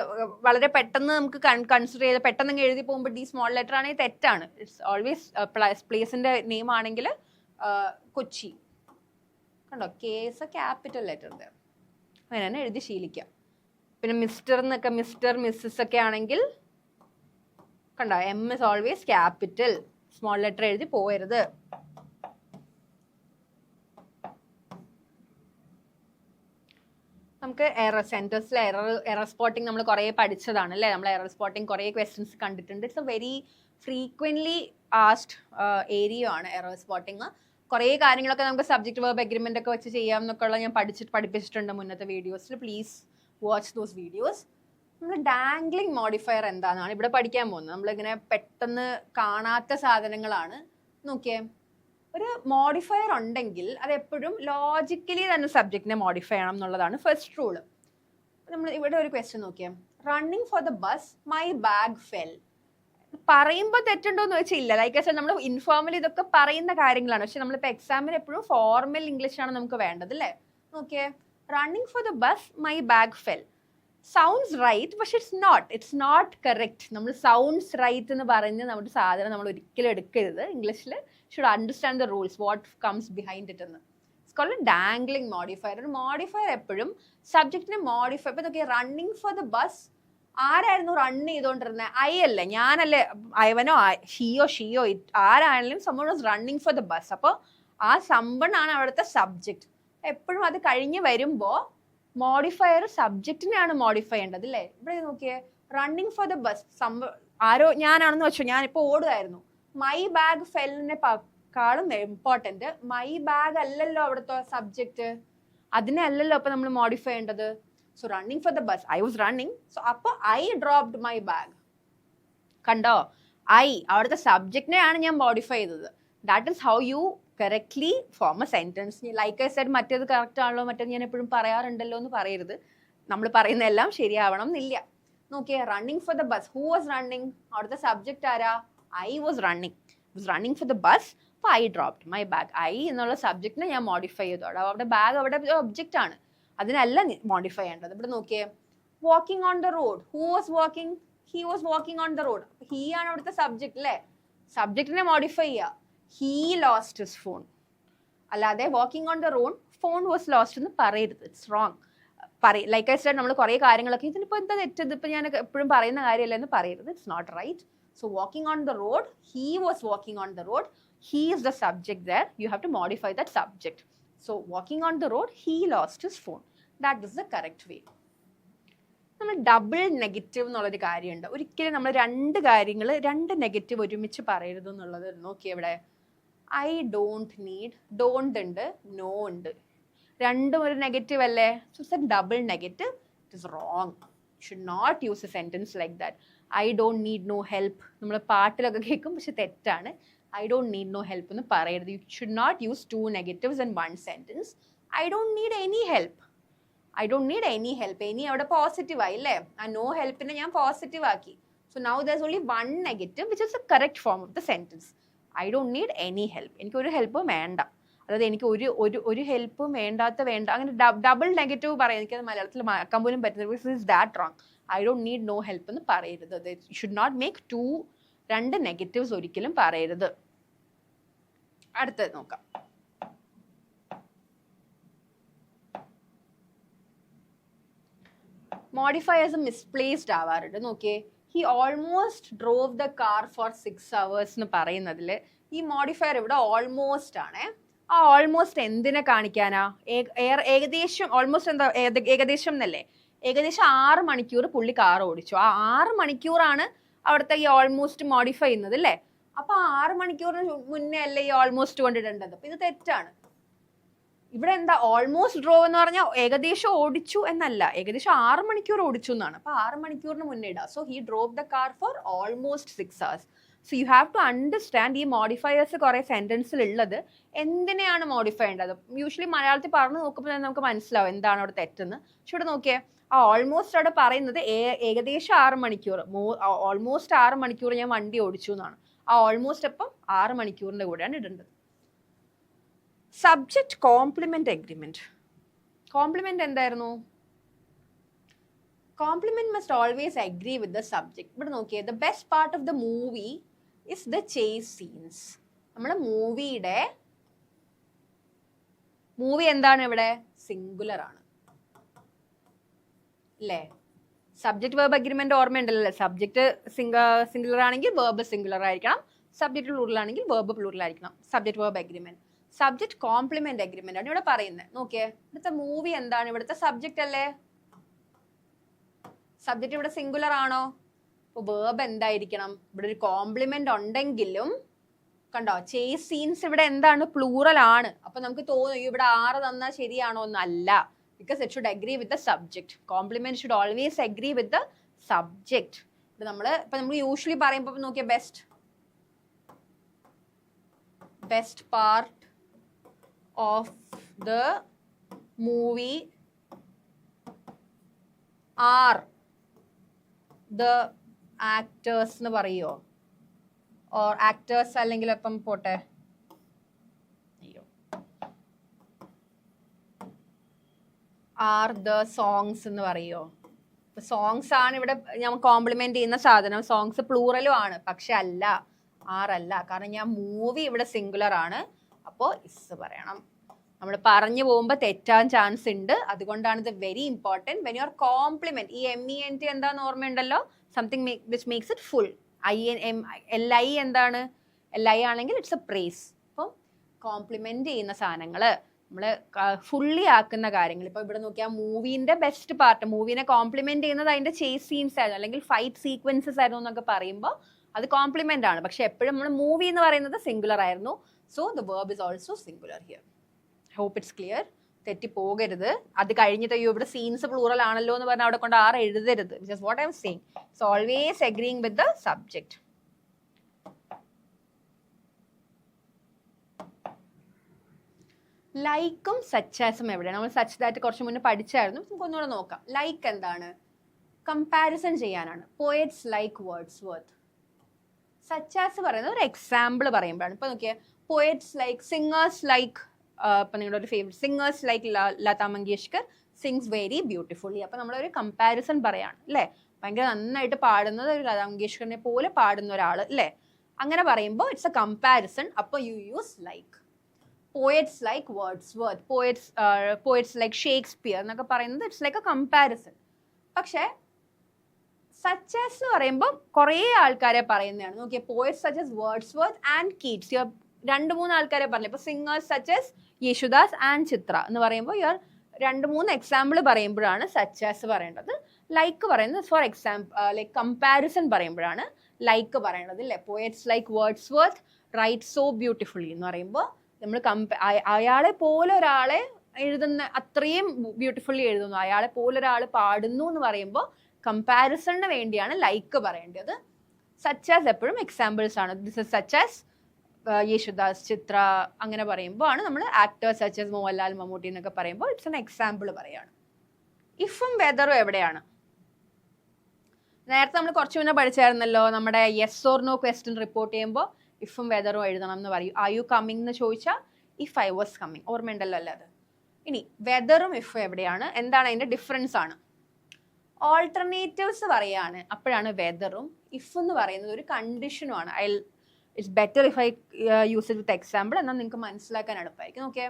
വളരെ പെട്ടെന്ന് നമുക്ക് കൺസിഡർ ചെയ്ത് പെട്ടെന്ന് എഴുതി പോകുമ്പോൾ ഡി സ്മോൾ ലെറ്റർ ആണെങ്കിൽ തെറ്റാണ്. ഇറ്റ്സ് ഓൾവേസ് പ്ലേസിന്റെ നെയിം ആണെങ്കിൽ കൊച്ചി കണ്ടോ, K is a capital letter. അങ്ങനെ തന്നെ എഴുതി ശീലിക്കാം. പിന്നെ മിസ്റ്റർ എന്നൊക്കെ, മിസ്റ്റർ മിസ്സസ് ഒക്കെ ആണെങ്കിൽ കണ്ടോ, M is always capital, small letter എഴുതി പോകരുത്. നമുക്ക് എറർ സെന്റൻസിൽ എറർ സ്പോട്ടിങ് നമ്മൾ കുറേ പഠിച്ചതാണ് അല്ലേ? നമ്മൾ എറർ സ്പോട്ടിങ് കുറേ ക്വസ്റ്റ്യൻസ് കണ്ടിട്ടുണ്ട്. It's A very frequently asked area ആണ് എറർ സ്പോട്ടിങ്. കുറേ കാര്യങ്ങളൊക്കെ നമുക്ക് സബ്ജക്ട് വെർബ് എഗ്രിമെന്റ് ഒക്കെ വെച്ച് ചെയ്യാം എന്നൊക്കെ ഉള്ള ഞാൻ പഠിപ്പിച്ചിട്ടുണ്ട് മുന്നത്തെ വീഡിയോസിൽ. Please watch those videos. നമ്മൾ ഡാംഗ്ലിംഗ് മോഡിഫയർ എന്താണെന്നാണ് ഇവിടെ പഠിക്കാൻ പോകുന്നത്. നമ്മളിങ്ങനെ പെട്ടെന്ന് കാണാത്ത സാധനങ്ങളാണ്. നോക്കിയേ, ഒരു മോഡിഫയർ ഉണ്ടെങ്കിൽ അത് എപ്പോഴും ലോജിക്കലി തന്നെ സബ്ജക്റ്റിനെ മോഡിഫൈ ചെയ്യണം എന്നുള്ളതാണ് ഫസ്റ്റ് റൂള്. നമ്മൾ ഇവിടെ ഒരു ക്വസ്റ്റ്യൻ നോക്കിയാൽ, running for the bus my bag fell. പറയുമ്പോൾ തെറ്റുണ്ടോ എന്ന് വെച്ചാൽ ഇല്ല. ലൈക്ക് വെച്ചാൽ നമ്മൾ ഇൻഫോർമലി ഇതൊക്കെ പറയുന്ന കാര്യങ്ങളാണ്. പക്ഷെ നമ്മളിപ്പോൾ എക്സാമിന് എപ്പോഴും ഫോർമൽ ഇംഗ്ലീഷാണ് നമുക്ക് വേണ്ടത് അല്ലേ? നോക്കിയേ, running for the bus my bag fell sounds right, പക്ഷെ ഇറ്റ്സ് നോട്ട് കറക്റ്റ്. നമ്മൾ സൗണ്ട്സ് റൈറ്റ് എന്ന് പറഞ്ഞ് നമ്മുടെ സാധനം നമ്മൾ ഒരിക്കലും എടുക്കരുത്. ഇംഗ്ലീഷിൽ should understand the rules, what comes behind it എന്ന്. It's called dangling modifier. ഒരു മോഡിഫയർ എപ്പോഴും സബ്ജക്റ്റിനെ മോഡിഫൈ. ഇപ്പം നോക്കിയാൽ, റണ്ണിങ് ഫോർ ദ ബസ് ആരായിരുന്നു റൺ ചെയ്തുകൊണ്ടിരുന്നത്? ഐ അല്ലേ, ഞാനല്ലേ, അയവനോ ഷിയോ ആരാണെങ്കിലും someone was running for the bus. അപ്പോൾ ആ someone ആണ് അവിടുത്തെ സബ്ജക്റ്റ്. എപ്പോഴും അത് കഴിഞ്ഞ് വരുമ്പോൾ മോഡിഫയർ സബ്ജക്റ്റിനെയാണ് മോഡിഫൈ ചെയ്യേണ്ടത് അല്ലേ? ഇവിടെ നോക്കിയേ, റണ്ണിങ് ഫോർ ദ ബസ്, ആരോ ഞാനാണെന്ന് വെച്ചോ, ഞാനിപ്പോൾ ഓടുകയായിരുന്നു. മൈ ബാഗ് ഫെല്ലിനെക്കാളും ഇമ്പോർട്ടൻറ്റ് മൈ ബാഗ് അല്ലല്ലോ അവിടുത്തെ സബ്ജക്റ്റ്, അതിനെ അല്ലല്ലോ അപ്പോൾ നമ്മൾ മോഡിഫൈ ചെയ്യേണ്ടത്. So running for the bus, I was running. So appo I dropped my bag. കണ്ടോ? ഐ അവിടുത്തെ സബ്ജക്റ്റിനെയാണ് ഞാൻ മോഡിഫൈ ചെയ്തത്. That is how you correctly form a sentence. Like I said മറ്റേത് കറക്റ്റ് ആണല്ലോ, മറ്റേത് ഞാൻ എപ്പോഴും പറയാറുണ്ടല്ലോ എന്ന് പറയരുത്. നമ്മൾ പറയുന്ന എല്ലാം ശരിയാവണം എന്നില്ല. നോക്കിയേ, running for the bus. Who was running? അവിടുത്തെ സബ്ജക്റ്റ് ആരാ? I was running for the bus. അപ്പോൾ I dropped my bag. I എന്നുള്ള സബ്ജക്റ്റിനെ ഞാൻ മോഡിഫൈ ചെയ്തു. അവിടെ ബാഗ് അവിടെ ഒബ്ജക്റ്റ് ആണ്, അതിനല്ല മോഡിഫൈ ചെയ്യേണ്ടത്. ഇവിടെ നോക്കിയേ, walking on the road. Who was walking? He was walking on the road. He ആണ് അവിടുത്തെ സബ്ജക്റ്റ് അല്ലേ? സബ്ജക്റ്റിനെ മോഡിഫൈ ചെയ്യുക. He lost his phone. അല്ലാതെ walking on the road phone was lost എന്ന് പറയരുത്. It's wrong. Like I said, നമ്മൾ കുറേ കാര്യങ്ങളൊക്കെ ഇതിനിപ്പോൾ എന്താ തെറ്റത്, ഇപ്പം ഞാൻ എപ്പോഴും പറയുന്ന കാര്യമല്ല എന്ന് പറയരുത്. It's not right. So walking on the road, he was walking on the road. He is the subject there. You have to modify that subject. So walking on the road, he lost his phone. That is the correct way. നമ്മൾ double negative എന്നുള്ളൊരു കാര്യമുണ്ട്. ഒരിക്കലും നമ്മൾ രണ്ട് negative ഒരുമിച്ച് പറയരുത് എന്നുള്ളത്. നോക്കിയേ, ഇവിടെ ഐ ഡോണ്ട് നീഡ്, ഡോണ്ട് ഉണ്ട്, നോ ഉണ്ട്, രണ്ടും ഒരു നെഗറ്റീവ് അല്ലേ? So it's a double negative. It is wrong. Should not use a sentence like that. I don't need no help നമ്മൾ പാട്ടിലൊക്കെ കേൾക്കും, പക്ഷെ തെറ്റാണ്. I don't need no help എന്ന് പറയരുത്. You should not use two negatives in one sentence. I don't need any help. I don't need any help. Any അവിടെ positive ആയി അല്ലേ? ആ നോ ഹെൽപ്പിനെ ഞാൻ പോസിറ്റീവ് ആക്കി. So now there's only one negative which is the correct form of the sentence. I don't need any help. എനിക്ക് ഒരു ഹെൽപ്പും വേണ്ട. അതായത് എനിക്ക് ഒരു ഹെൽപ്പും വേണ്ട അങ്ങനെ ഡബിൾ നെഗറ്റീവ് പറയാം. എനിക്കത് മലയാളത്തിൽ ആക്കാൻ പോലും പറ്റുന്നത്. This is that wrong. I don't need no help എന്ന് പറയരുത്. You should not make രണ്ട് നെഗറ്റീവ്സ് ഒരിക്കലും പറയരുത്. അടുത്തത് നോക്കാം. മോഡിഫയേഴ്സ് മിസ്പ്ലേസ്ഡ് ആവാറുണ്ട്. നോക്കിയേ, he almost drove the car for 6 hours എന്ന് പറയുന്നതിൽ ഈ മോഡിഫയർ ഇവിടെ ഓൾമോസ്റ്റ് ആണ്. ആ ഓൾമോസ്റ്റ് എന്തിനെ കാണിക്കാനാ? ഏകദേശം ഓൾമോസ്റ്റ് എന്താ? ഏകദേശം എന്നല്ലേ? ഏകദേശം 6 മണിക്കൂർ പുള്ളി കാർ ഓടിച്ചു. ആ 6 മണിക്കൂറാണ് അവിടുത്തെ ഈ ഓൾമോസ്റ്റ് മോഡിഫൈ ചെയ്യുന്നത് അല്ലേ? അപ്പൊ 6 മണിക്കൂറിന് മുന്നേ അല്ലേ ഈ ഓൾമോസ്റ്റ് കൊണ്ടിടേണ്ടത്? അപ്പൊ ഇത് തെറ്റാണ്. ഇവിടെ എന്താ ഓൾമോസ്റ്റ് ഡ്രോവ് എന്ന് പറഞ്ഞാൽ ഏകദേശം ഓടിച്ചു എന്നല്ല, ഏകദേശം 6 മണിക്കൂർ ഓടിച്ചു എന്നാണ്. അപ്പൊ 6 മണിക്കൂറിന് മുന്നേ ഇടാം. So he drove the car for almost 6 hours. So you have to understand ഈ മോഡിഫയേഴ്സ് കുറെ സെന്റൻസിൽ ഉള്ളത് എന്തിനെയാണ് മോഡിഫൈ ചെയ്യേണ്ടത്. യൂഷ്വലി മലയാളത്തിൽ പറഞ്ഞു നോക്കുമ്പോൾ തന്നെ നമുക്ക് മനസ്സിലാവും എന്താണ് അവിടെ തെറ്റെന്ന്. പക്ഷെ ഇവിടെ നോക്കിയേ, ആ ഓൾമോസ്റ്റ് അവിടെ പറയുന്നത് ഏകദേശം 6 മണിക്കൂർ, ഓൾമോസ്റ്റ് 6 മണിക്കൂർ ഞാൻ വണ്ടി ഓടിച്ചു എന്നാണ്. ആ ഓൾമോസ്റ്റ് അപ്പം 6 മണിക്കൂറിന്റെ കൂടെയാണ് ഇടേണ്ടത്. Subject complement agreement. കോംപ്ലിമെന്റ് എന്തായിരുന്നു? Complement must always agree with the subject. ഇവിടെ നോക്കിയേ, the best part of the movie is the chase scenes. നമ്മുടെ മൂവി എന്താണ് ഇവിടെ? സിംഗുലർ ആണ് അല്ലേ? സബ്ജക്ട് വേർബ് അഗ്രിമെന്റ് ഓർമ്മയുണ്ടല്ലോ. സബ്ജക്ട് സിംഗുലർ ആണെങ്കിൽ വേർബ് സിംഗുലർ ആയിരിക്കണം, സബ്ജക്ട് പ്ലൂറൽ ആണെങ്കിൽ വേർബ് പ്ലൂറൽ ആയിരിക്കണം. Subject verb agreement. Subject complement agreement ആണ് ഇവിടെ പറയുന്നത്. നോക്കിയേ, ഇവിടുത്തെ മൂവി എന്താണ്? ഇവിടുത്തെ സബ്ജക്ട് അല്ലേ? സബ്ജക്ട് ഇവിടെ സിംഗുലർ ആണോ? അപ്പോൾ വേർബ് എന്തായിരിക്കണം? ഇവിടെ ഒരു കോംപ്ലിമെന്റ് ഉണ്ടെങ്കിലും കണ്ടോ, ചേസ് സീൻസ് ഇവിടെ എന്താണ്? പ്ലൂറൽ ആണ്. അപ്പൊ നമുക്ക് തോന്നും ഇവിടെ 6 തന്നാൽ ശരിയാണോ എന്നല്ല. Because it should agree with the subject. Complement should always agree with the subject. നമ്മൾ യൂഷ്വലി പറയുമ്പോൾ നോക്കിയ best part of the movie are the actors എന്ന് പറയുമോ? ഓർ ആക്ടേഴ്സ് അല്ലെങ്കിൽ അപ്പം പോട്ടെ, ആർ ദ സോങ്സ് എന്ന് പറയുമോ? സോങ്സ് ആണ് ഇവിടെ ഞാൻ കോംപ്ലിമെന്റ് ചെയ്യുന്ന സാധനം. സോങ്സ് പ്ലൂറലും ആണ്, പക്ഷെ അല്ല, ആറല്ല. കാരണം ഞാൻ മൂവി ഇവിടെ സിംഗുലർ ആണ്. അപ്പോൾ ഇസ് പറയണം. നമ്മൾ പറഞ്ഞു പോകുമ്പോൾ തെറ്റാൻ ചാൻസ് ഉണ്ട്. അതുകൊണ്ടാണ് ഇത് very important. When you are complement, ഈ MENT എന്താന്ന് ഓർമ്മയുണ്ടല്ലോ? Something which makes it full. LI എന്താണ്? LI ആണെങ്കിൽ ഇറ്റ്സ് എ പ്രേസ്. അപ്പം കോംപ്ലിമെന്റ് ചെയ്യുന്ന സാധനങ്ങൾ നമ്മൾ ഫുള്ളി ആക്കുന്ന കാര്യങ്ങൾ. ഇപ്പോൾ ഇവിടെ നോക്കിയാൽ മൂവീൻ്റെ ബെസ്റ്റ് പാർട്ട്, മൂവീനെ കോംപ്ലിമെന്റ് ചെയ്യുന്നത് അതിൻ്റെ ചേസ് സീൻസ് ആയിരുന്നു അല്ലെങ്കിൽ ഫൈറ്റ് സീക്വൻസസ് ആയിരുന്നു എന്നൊക്കെ പറയുമ്പോൾ അത് കോംപ്ലിമെന്റ് ആണ്. പക്ഷെ എപ്പോഴും നമ്മൾ മൂവി എന്ന് പറയുന്നത് സിംഗുലർ ആയിരുന്നു. So the verb is also singular here. Hope it's clear. തെറ്റിപ്പോകരുത്. അത് കഴിഞ്ഞിട്ട് ഇവിടെ സീൻസ് പ്ലൂറൽ ആണല്ലോ എന്ന് പറഞ്ഞാൽ അവിടെ കൊണ്ട് ആറ് എഴുതരുത്. Just what I am saying. So always agreeing with the subject. ലൈക്കും സച്ചാസും എവിടെയാണ്? നമ്മൾ സച്ച് ദാറ്റ് കുറച്ച് മുന്നേ പഠിച്ചായിരുന്നു. നമുക്ക് ഒന്നുകൂടെ നോക്കാം. ലൈക്ക് എന്താണ്? കമ്പാരിസൺ ചെയ്യാനാണ്. Poets like Wordsworth. സച്ചാസ് പറയുന്നത് ഒരു എക്സാമ്പിൾ പറയുമ്പോഴാണ്. ഇപ്പൊ നോക്കിയാൽ പോയറ്റ്സ് ലൈക്ക്, സിംഗേഴ്സ് ലൈക്ക്, ഇപ്പൊ നിങ്ങളുടെ ഒരു favourite singers like Lata Mangeshkar sings very beautifully. അപ്പൊ നമ്മളൊരു കമ്പാരിസൺ പറയാണ് അല്ലേ? ഭയങ്കര നന്നായിട്ട് പാടുന്നത് ഒരു ലതാ മങ്കേഷ്കറിനെ പോലെ പാടുന്ന ഒരാൾ അല്ലേ? അങ്ങനെ പറയുമ്പോൾ ഇറ്റ്സ് എ കമ്പാരിസൺ. അപ്പോൾ you use like. Poets like Wordsworth, poets like Shakespeare എന്നൊക്കെ പറയുന്നത് ഇറ്റ്സ് ലൈക്ക് എ കമ്പാരിസൺ. പക്ഷേ സച്ചാസ് എന്ന് പറയുമ്പോൾ കുറേ ആൾക്കാരെ പറയുന്നതാണ്. നോക്കിയേ, poets such as Wordsworth and Keats, 2-3 ആൾക്കാരെ പറഞ്ഞു. ഇപ്പൊ singers such as Yesudas and Chithra എന്ന് പറയുമ്പോൾ ഇയർ 2-3 എക്സാമ്പിൾ പറയുമ്പോഴാണ് സച്ചാസ് പറയേണ്ടത്. ലൈക്ക് പറയുന്നത് ഫോർ എക്സാമ്പിൾ ലൈക്ക് കമ്പാരിസൺ പറയുമ്പോഴാണ് ലൈക്ക് പറയേണ്ടത് അല്ലേ? Poets like Wordsworth right so beautifully എന്ന് പറയുമ്പോൾ നമ്മൾ അയാളെ പോലെ ഒരാളെ എഴുതുന്ന അത്രയും ബ്യൂട്ടിഫുള്ളി എഴുതുന്നു, അയാളെ പോലെ ഒരാൾ പാടുന്നു എന്ന് പറയുമ്പോൾ കമ്പാരിസണിന് വേണ്ടിയാണ് ലൈക്ക് പറയേണ്ടത്. സച്ചാസ് എപ്പോഴും എക്സാമ്പിൾസ് ആണ്. ദിസ് ഇസ് സച്ചാസ് യേശുദാസ്, ചിത്ര അങ്ങനെ പറയുമ്പോൾ ആണ് നമ്മൾ ആക്ടേഴ്സ് സച്ചാസ് മോഹൻലാൽ, മമ്മൂട്ടി എന്നൊക്കെ പറയുമ്പോൾ ഇറ്റ്സ് എൻ എക്സാമ്പിൾ പറയാണ്. ഇഫും വെദറും എവിടെയാണ്? നേരത്തെ നമ്മൾ കുറച്ച് മുന്നേ പഠിച്ചായിരുന്നല്ലോ, നമ്മുടെ yes or no question report ചെയ്യുമ്പോൾ ഇഫും വെദറും എഴുതണം എന്ന് പറയും. ആർ യു കമ്മിങ് എന്ന് ചോദിച്ചാൽ ഇഫ് ഐ വാസ് കമ്മിങ്, ഓർമ്മയുണ്ടല്ലോ അല്ലേ അത്. ഇനി വെദറും ഇഫും എവിടെയാണ്? എന്താണ് അതിന്റെ ഡിഫറൻസ് ആണ്. ഓൾട്ടർനേറ്റീവ്സ് പറയാണ് അപ്പോഴാണ് വെദറും. ഇഫ് എന്ന് പറയുന്നത് ഒരു കണ്ടീഷനുമാണ്. It's better if I use it with example, എന്നാൽ നിങ്ങൾക്ക് മനസ്സിലാക്കാൻ എളുപ്പമായിരിക്കും. Okay,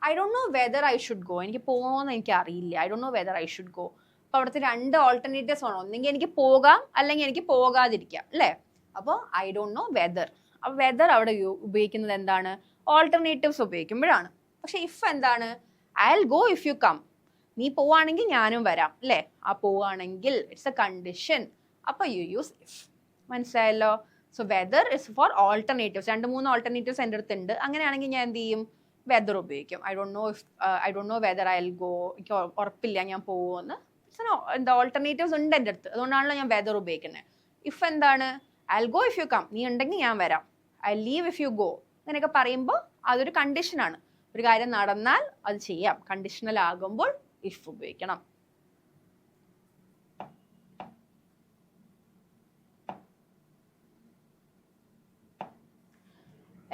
I don't know whether I should go. എനിക്ക് പോകുമെന്ന് എനിക്ക് അറിയില്ല. I don't know whether I should go. അപ്പോൾ അവിടുത്തെ 2 ഓൾട്ടർനേറ്റീവ്സ് ആണ്. ഒന്നെങ്കിൽ എനിക്ക് പോകാം, അല്ലെങ്കിൽ എനിക്ക് പോകാതിരിക്കാം അല്ലേ? അപ്പോൾ ഐ ഡോണ്ട് നോ വെദർ. അപ്പോൾ വെദർ അവിടെ ഉപയോഗിക്കുന്നത് എന്താണ്? ഓൾട്ടർനേറ്റീവ്സ് ഉപയോഗിക്കുമ്പോഴാണ്. പക്ഷെ ഇഫ് എന്താണ്? I will go if you come. നീ പോവാണെങ്കിൽ ഞാനും വരാം അല്ലേ? ആ പോവാണെങ്കിൽ ഇറ്റ്സ് എ കണ്ടീഷൻ. അപ്പോൾ യു യൂസ് ഇഫ്. മനസ്സിലായല്ലോ? So whether is for alternatives. 2-3 alternatives എൻ്റെ അടുത്തുണ്ട്. അങ്ങനെയാണെങ്കിൽ ഞാൻ എന്ത് ചെയ്യും? വെദർ ഉപയോഗിക്കും. I don't know whether I will go. എനിക്ക് ഉറപ്പില്ല ഞാൻ പോകുമെന്ന്. എന്താ ഓൾട്ടർനേറ്റീവ്സ് ഉണ്ട് എൻ്റെ അടുത്ത്, അതുകൊണ്ടാണല്ലോ ഞാൻ വെദർ ഉപയോഗിക്കുന്നത്. ഇഫ് എന്താണ്? I will go if you come. നീ ഉണ്ടെങ്കിൽ ഞാൻ വരാം. I leave if you go. അങ്ങനെയൊക്കെ പറയുമ്പോൾ അതൊരു കണ്ടീഷനാണ്. ഒരു കാര്യം നടന്നാൽ അത് ചെയ്യാം. കണ്ടീഷണൽ ആകുമ്പോൾ ഇഫ് ഉപയോഗിക്കണം.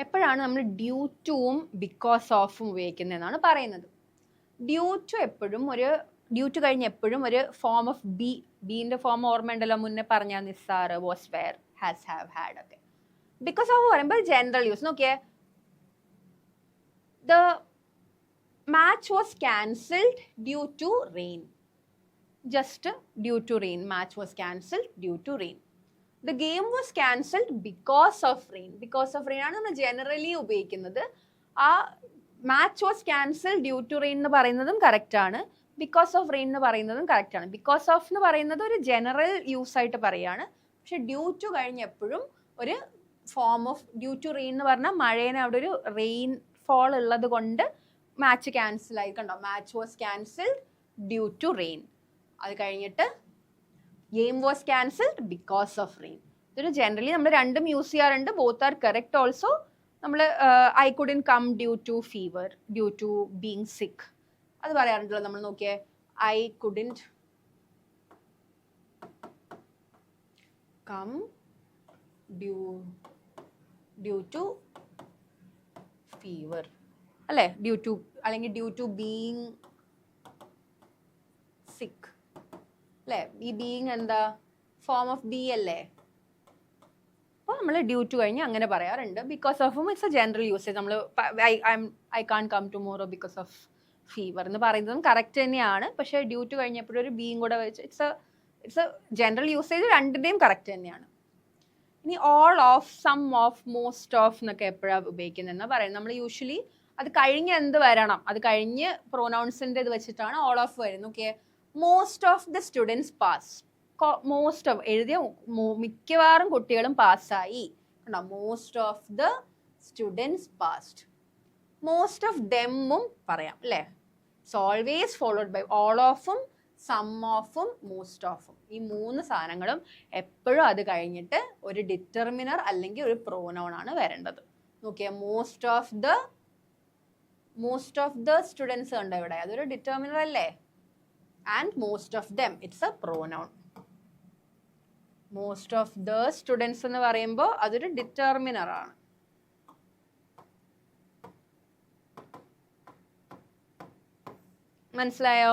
എപ്പോഴാണ് നമ്മൾ ഡ്യൂ ടുവും ബിക്കോസ് ഓഫും ഉപയോഗിക്കുന്നതെന്നാണ് പറയുന്നത്. ഡ്യൂ ടു കഴിഞ്ഞ് എപ്പോഴും ഒരു ഫോം ഓഫ് ബീന്റെ ഫോം ഓർമ്മയുണ്ടല്ലോ, മുന്നേ പറഞ്ഞ നിസ്സാർ, was, were, has, have, had ഒക്കെ. ബിക്കോസ് ഓഫ് പറയുമ്പോൾ ജനറൽ യൂസ്. നോക്കിയേ, the match was cancelled due to rain. Just due to rain. Match was cancelled due to rain. The game was cancelled because of rain. Because of rain ആണ് നമ്മൾ generally ഉപയോഗിക്കുന്നത്. ആ match was cancelled due to rain എന്ന് പറയുന്നതും correct ആണ്. Because of rain എന്ന് പറയുന്നതും correct ആണ്. ബിക്കോസ് ഓഫ് എന്ന് പറയുന്നത് ഒരു ജനറൽ യൂസ് ആയിട്ട് പറയാണ്. പക്ഷെ ഡ്യൂ ടു കഴിഞ്ഞ് എപ്പോഴും ഒരു form of due to rain എന്ന് പറഞ്ഞാൽ മഴേനെ അവിടെ ഒരു റെയിൻ ഫോൾ ഉള്ളത് കൊണ്ട് മാച്ച് ക്യാൻസൽ ആയി. കണ്ടോ, match was cancelled due to rain. അത് കഴിഞ്ഞിട്ട് game was cancelled because of rain. ഇതൊരു ജനറലി നമ്മൾ രണ്ടും യൂസ് ചെയ്യാറുണ്ട്. Both are correct also. നമ്മൾ I couldn't come due to fever, due to being sick, അത് പറയാറുണ്ടല്ലോ നമ്മൾ. നോക്കിയേ, I couldn't come due to fever അല്ലേ? ഡ്യൂ ടു, അല്ലെങ്കിൽ ഡ്യൂ ടു ബീങ് സിക്ക് അല്ലേ? ഈ ബീങ് എന്താ? ഫോം ഓഫ് ബി അല്ലേ? അപ്പോൾ നമ്മൾ ഡ്യൂ ടു കഴിഞ്ഞ് അങ്ങനെ പറയാറുണ്ട്. ബിക്കോസ് ഓഫും ഇറ്റ്സ് എ ജനറൽ യൂസേജ്. നമ്മൾ I can't come tomorrow because of fever എന്ന് പറയുന്നതും കറക്റ്റ് തന്നെയാണ്. പക്ഷേ ഡ്യൂ ടു കഴിഞ്ഞപ്പോഴും ഒരു ബീങ് കൂടെ വെച്ച് ഇറ്റ്സ് എ ജനറൽ യൂസേജ്. രണ്ടിൻ്റെയും കറക്റ്റ് തന്നെയാണ്. ഇനി all of, some of, most of എന്നൊക്കെ എപ്പോഴാണ് ഉപയോഗിക്കുന്നതെന്ന് പറയുന്നത്. നമ്മൾ യൂഷ്വലി അത് കഴിഞ്ഞ് എന്ത് വരണം? അത് കഴിഞ്ഞ് പ്രൊനൗൺസിൻ്റെ ഇത് വെച്ചിട്ടാണ് ഓൾ ഓഫ് വരുന്നത്. Okay, most of the students pass. Most of എഴുതിയ മിക്കവാറും കുട്ടികളും പാസ്സായി. കണ്ടോ, most of the students passed. Most of ദെമ്മും പറയാം അല്ലേ? It's always followed by all ഓഫും സം ഓഫും മോസ്റ്റ് ഓഫും. ഈ 3 സാധനങ്ങളും എപ്പോഴും അത് കഴിഞ്ഞിട്ട് ഒരു ഡിറ്റർമിനർ അല്ലെങ്കിൽ ഒരു പ്രോനൗൺ ആണ് വരേണ്ടത്. നോക്കിയാൽ മോസ്റ്റ് ഓഫ് ദ സ്റ്റുഡൻസ് കണ്ടോ ഇവിടെ, അതൊരു ഡിറ്റർമിനർ അല്ലേ. And most of them it's a pronoun. Most of the students എന്ന് പറയുമ്പോൾ അതൊരു ഡിറ്റർമിനർ ആണ്. മനസ്സിലായോ?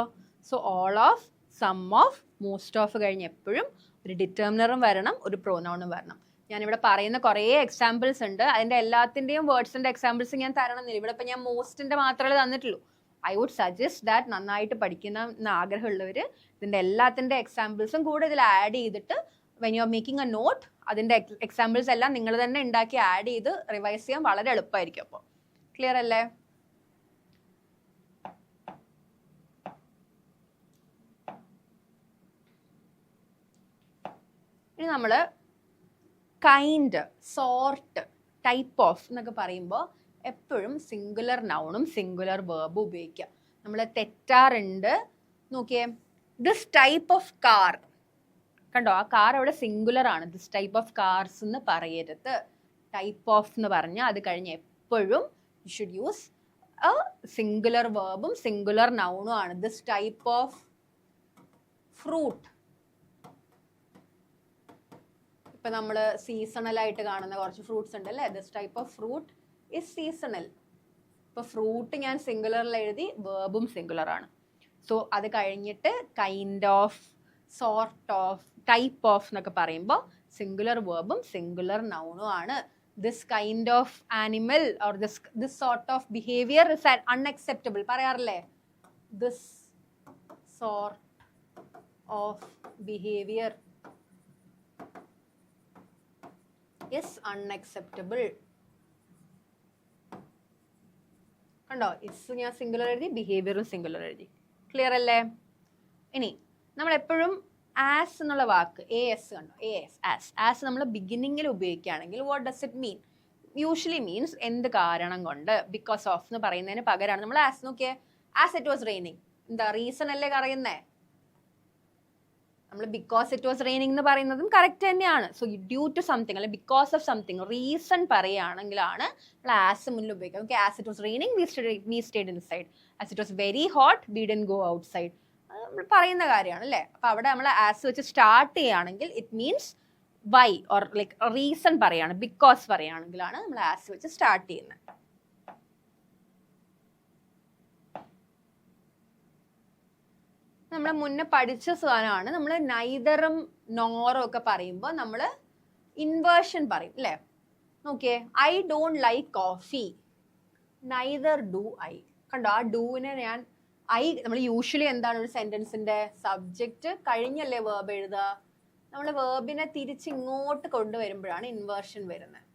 So all of, some of, most of കഴിഞ്ഞ് എപ്പോഴും ഒരു ഡിറ്റർമിനറും വരണം, ഒരു പ്രോനൗണും വരണം. ഞാനിവിടെ പറയുന്ന കുറേ എക്സാമ്പിൾസ് ഉണ്ട്. അതിൻ്റെ എല്ലാത്തിൻ്റെയും വേർഡ്സിൻ്റെ എക്സാമ്പിൾസ് ഞാൻ തരണമെന്നില്ല. ഇവിടെ ഇപ്പം ഞാൻ മോസ്റ്റിൻ്റെ മാത്രമേ തന്നിട്ടുള്ളൂ. ഐ വുഡ് സജസ്റ്റ് ദാറ്റ് നന്നായിട്ട് പഠിക്കുന്ന ആഗ്രഹമുള്ളവർ ഇതിൻ്റെ എല്ലാത്തിൻ്റെ എക്സാമ്പിൾസും കൂടെ ഇതിൽ ആഡ് ചെയ്തിട്ട് when you are making a note, അതിൻ്റെ എക്സാമ്പിൾസ് എല്ലാം നിങ്ങൾ തന്നെ ഉണ്ടാക്കി ആഡ് ചെയ്ത് റിവൈസ് ചെയ്യാൻ വളരെ എളുപ്പമായിരിക്കും. അപ്പോൾ ക്ലിയർ അല്ലേ? ഇനി നമ്മൾ കൈൻഡ്, സോർട്ട്, ടൈപ്പ് ഓഫ് എന്നൊക്കെ പറയുമ്പോൾ എപ്പോഴും സിംഗുലർ നൗണും സിംഗുലർ വേർബും ഉപയോഗിക്കുക. നമ്മൾ തെറ്റാറുണ്ട്. നോക്കിയേ, ദിസ് ടൈപ്പ് ഓഫ് കാർ കണ്ടോ, ആ കാർ അവിടെ സിംഗുലർ ആണ്. ദിസ് ടൈപ്പ് ഓഫ് കാർസ് എന്ന് പറയരുത്. ടൈപ്പ് ഓഫ് എന്ന് പറഞ്ഞാൽ അത് കഴിഞ്ഞ് എപ്പോഴും you should use a singular വേർബും സിംഗുലർ നൗണും ആണ്. ദിസ് ടൈപ്പ് ഓഫ് ഫ്രൂട്ട്, ഇപ്പൊ നമ്മൾ സീസണൽ ആയിട്ട് കാണുന്ന കുറച്ച് ഫ്രൂട്ട്സ് ഉണ്ട് അല്ലേ. This type of fruit is seasonal. ഇപ്പൊ ഫ്രൂട്ട് ഞാൻ സിംഗുലറിൽ എഴുതി, വേർബും സിംഗുലർ ആണ്. സോ അത് കഴിഞ്ഞിട്ട് kind of, sort of, type of എന്നൊക്കെ പറയുമ്പോൾ സിംഗുലർ വേർബും സിംഗുലർ നൗണും ആണ്. This kind of animal or this sort of behaviour is unacceptable പറയാറില്ലേ. This sort of behaviour is unacceptable. കണ്ടോ, ഇസ് ഞാൻ സിംഗുലർ എഴുതി, ബിഹേവിയറും സിംഗുലർ എഴുതി. ക്ലിയർ അല്ലേ? ഇനി നമ്മൾ എപ്പോഴും ആസ് എന്നുള്ള വാക്ക്, AS കണ്ടോ, ആസ് നമ്മൾ ബിഗിനിങ്ങിൽ ഉപയോഗിക്കുകയാണെങ്കിൽ what does it mean? Usually means എന്ത് കാരണം കൊണ്ട്, ബിക്കോസ് ഓഫ് എന്ന് പറയുന്നതിന് പകരമാണ് നമ്മൾ ആസ്. നോക്കിയേ, ആസ് ഇറ്റ് വാസ് റെയിനിങ്, എന്താ റീസൺ അല്ലേ പറയുന്നേ. നമ്മൾ ബിക്കോസ് ഇറ്റ് വാസ് റെയിനിങ് എന്ന് പറയുന്നതും കറക്റ്റ് തന്നെയാണ്. സോ ഡ്യൂ ടു സംതിങ് അല്ലെ ബിക്കോസ് ഓഫ് സംതിങ് റീസൺ പറയുകയാണെങ്കിലാണ് നമ്മൾ ആസ് മുന്നിൽ ഉപയോഗിക്കുക. Okay, as it was raining we stayed inside. As it was very hot we didn't go outside. നമ്മൾ പറയുന്ന കാര്യമാണ് അല്ലേ. അപ്പൊ അവിടെ നമ്മൾ ആസ് വെച്ച് സ്റ്റാർട്ട് ചെയ്യുകയാണെങ്കിൽ it means why or like reason പറയാണ്, ബിക്കോസ് പറയുകയാണെങ്കിലാണ് നമ്മൾ ആസ് വെച്ച് സ്റ്റാർട്ട് ചെയ്യുന്നത്. നമ്മൾ മുന്നേ പഠിച്ച സാധനമാണ്. നമ്മൾ നൈദറും നോറും ഒക്കെ പറയുമ്പോൾ നമ്മൾ ഇൻവേർഷൻ പറയും അല്ലേ. നോക്കിയേ, I don't like coffee, neither do I. കണ്ടോ, ആ ഡൂവിനെ ഞാൻ നമ്മൾ യൂഷ്വലി എന്താണ് ഒരു സെന്റൻസിന്റെ സബ്ജക്റ്റ് കഴിഞ്ഞല്ലേ വേർബ് എഴുതുക. നമ്മൾ വേർബിനെ തിരിച്ച് ഇങ്ങോട്ട് കൊണ്ടുവരുമ്പോഴാണ് ഇൻവേർഷൻ വരുന്നത്.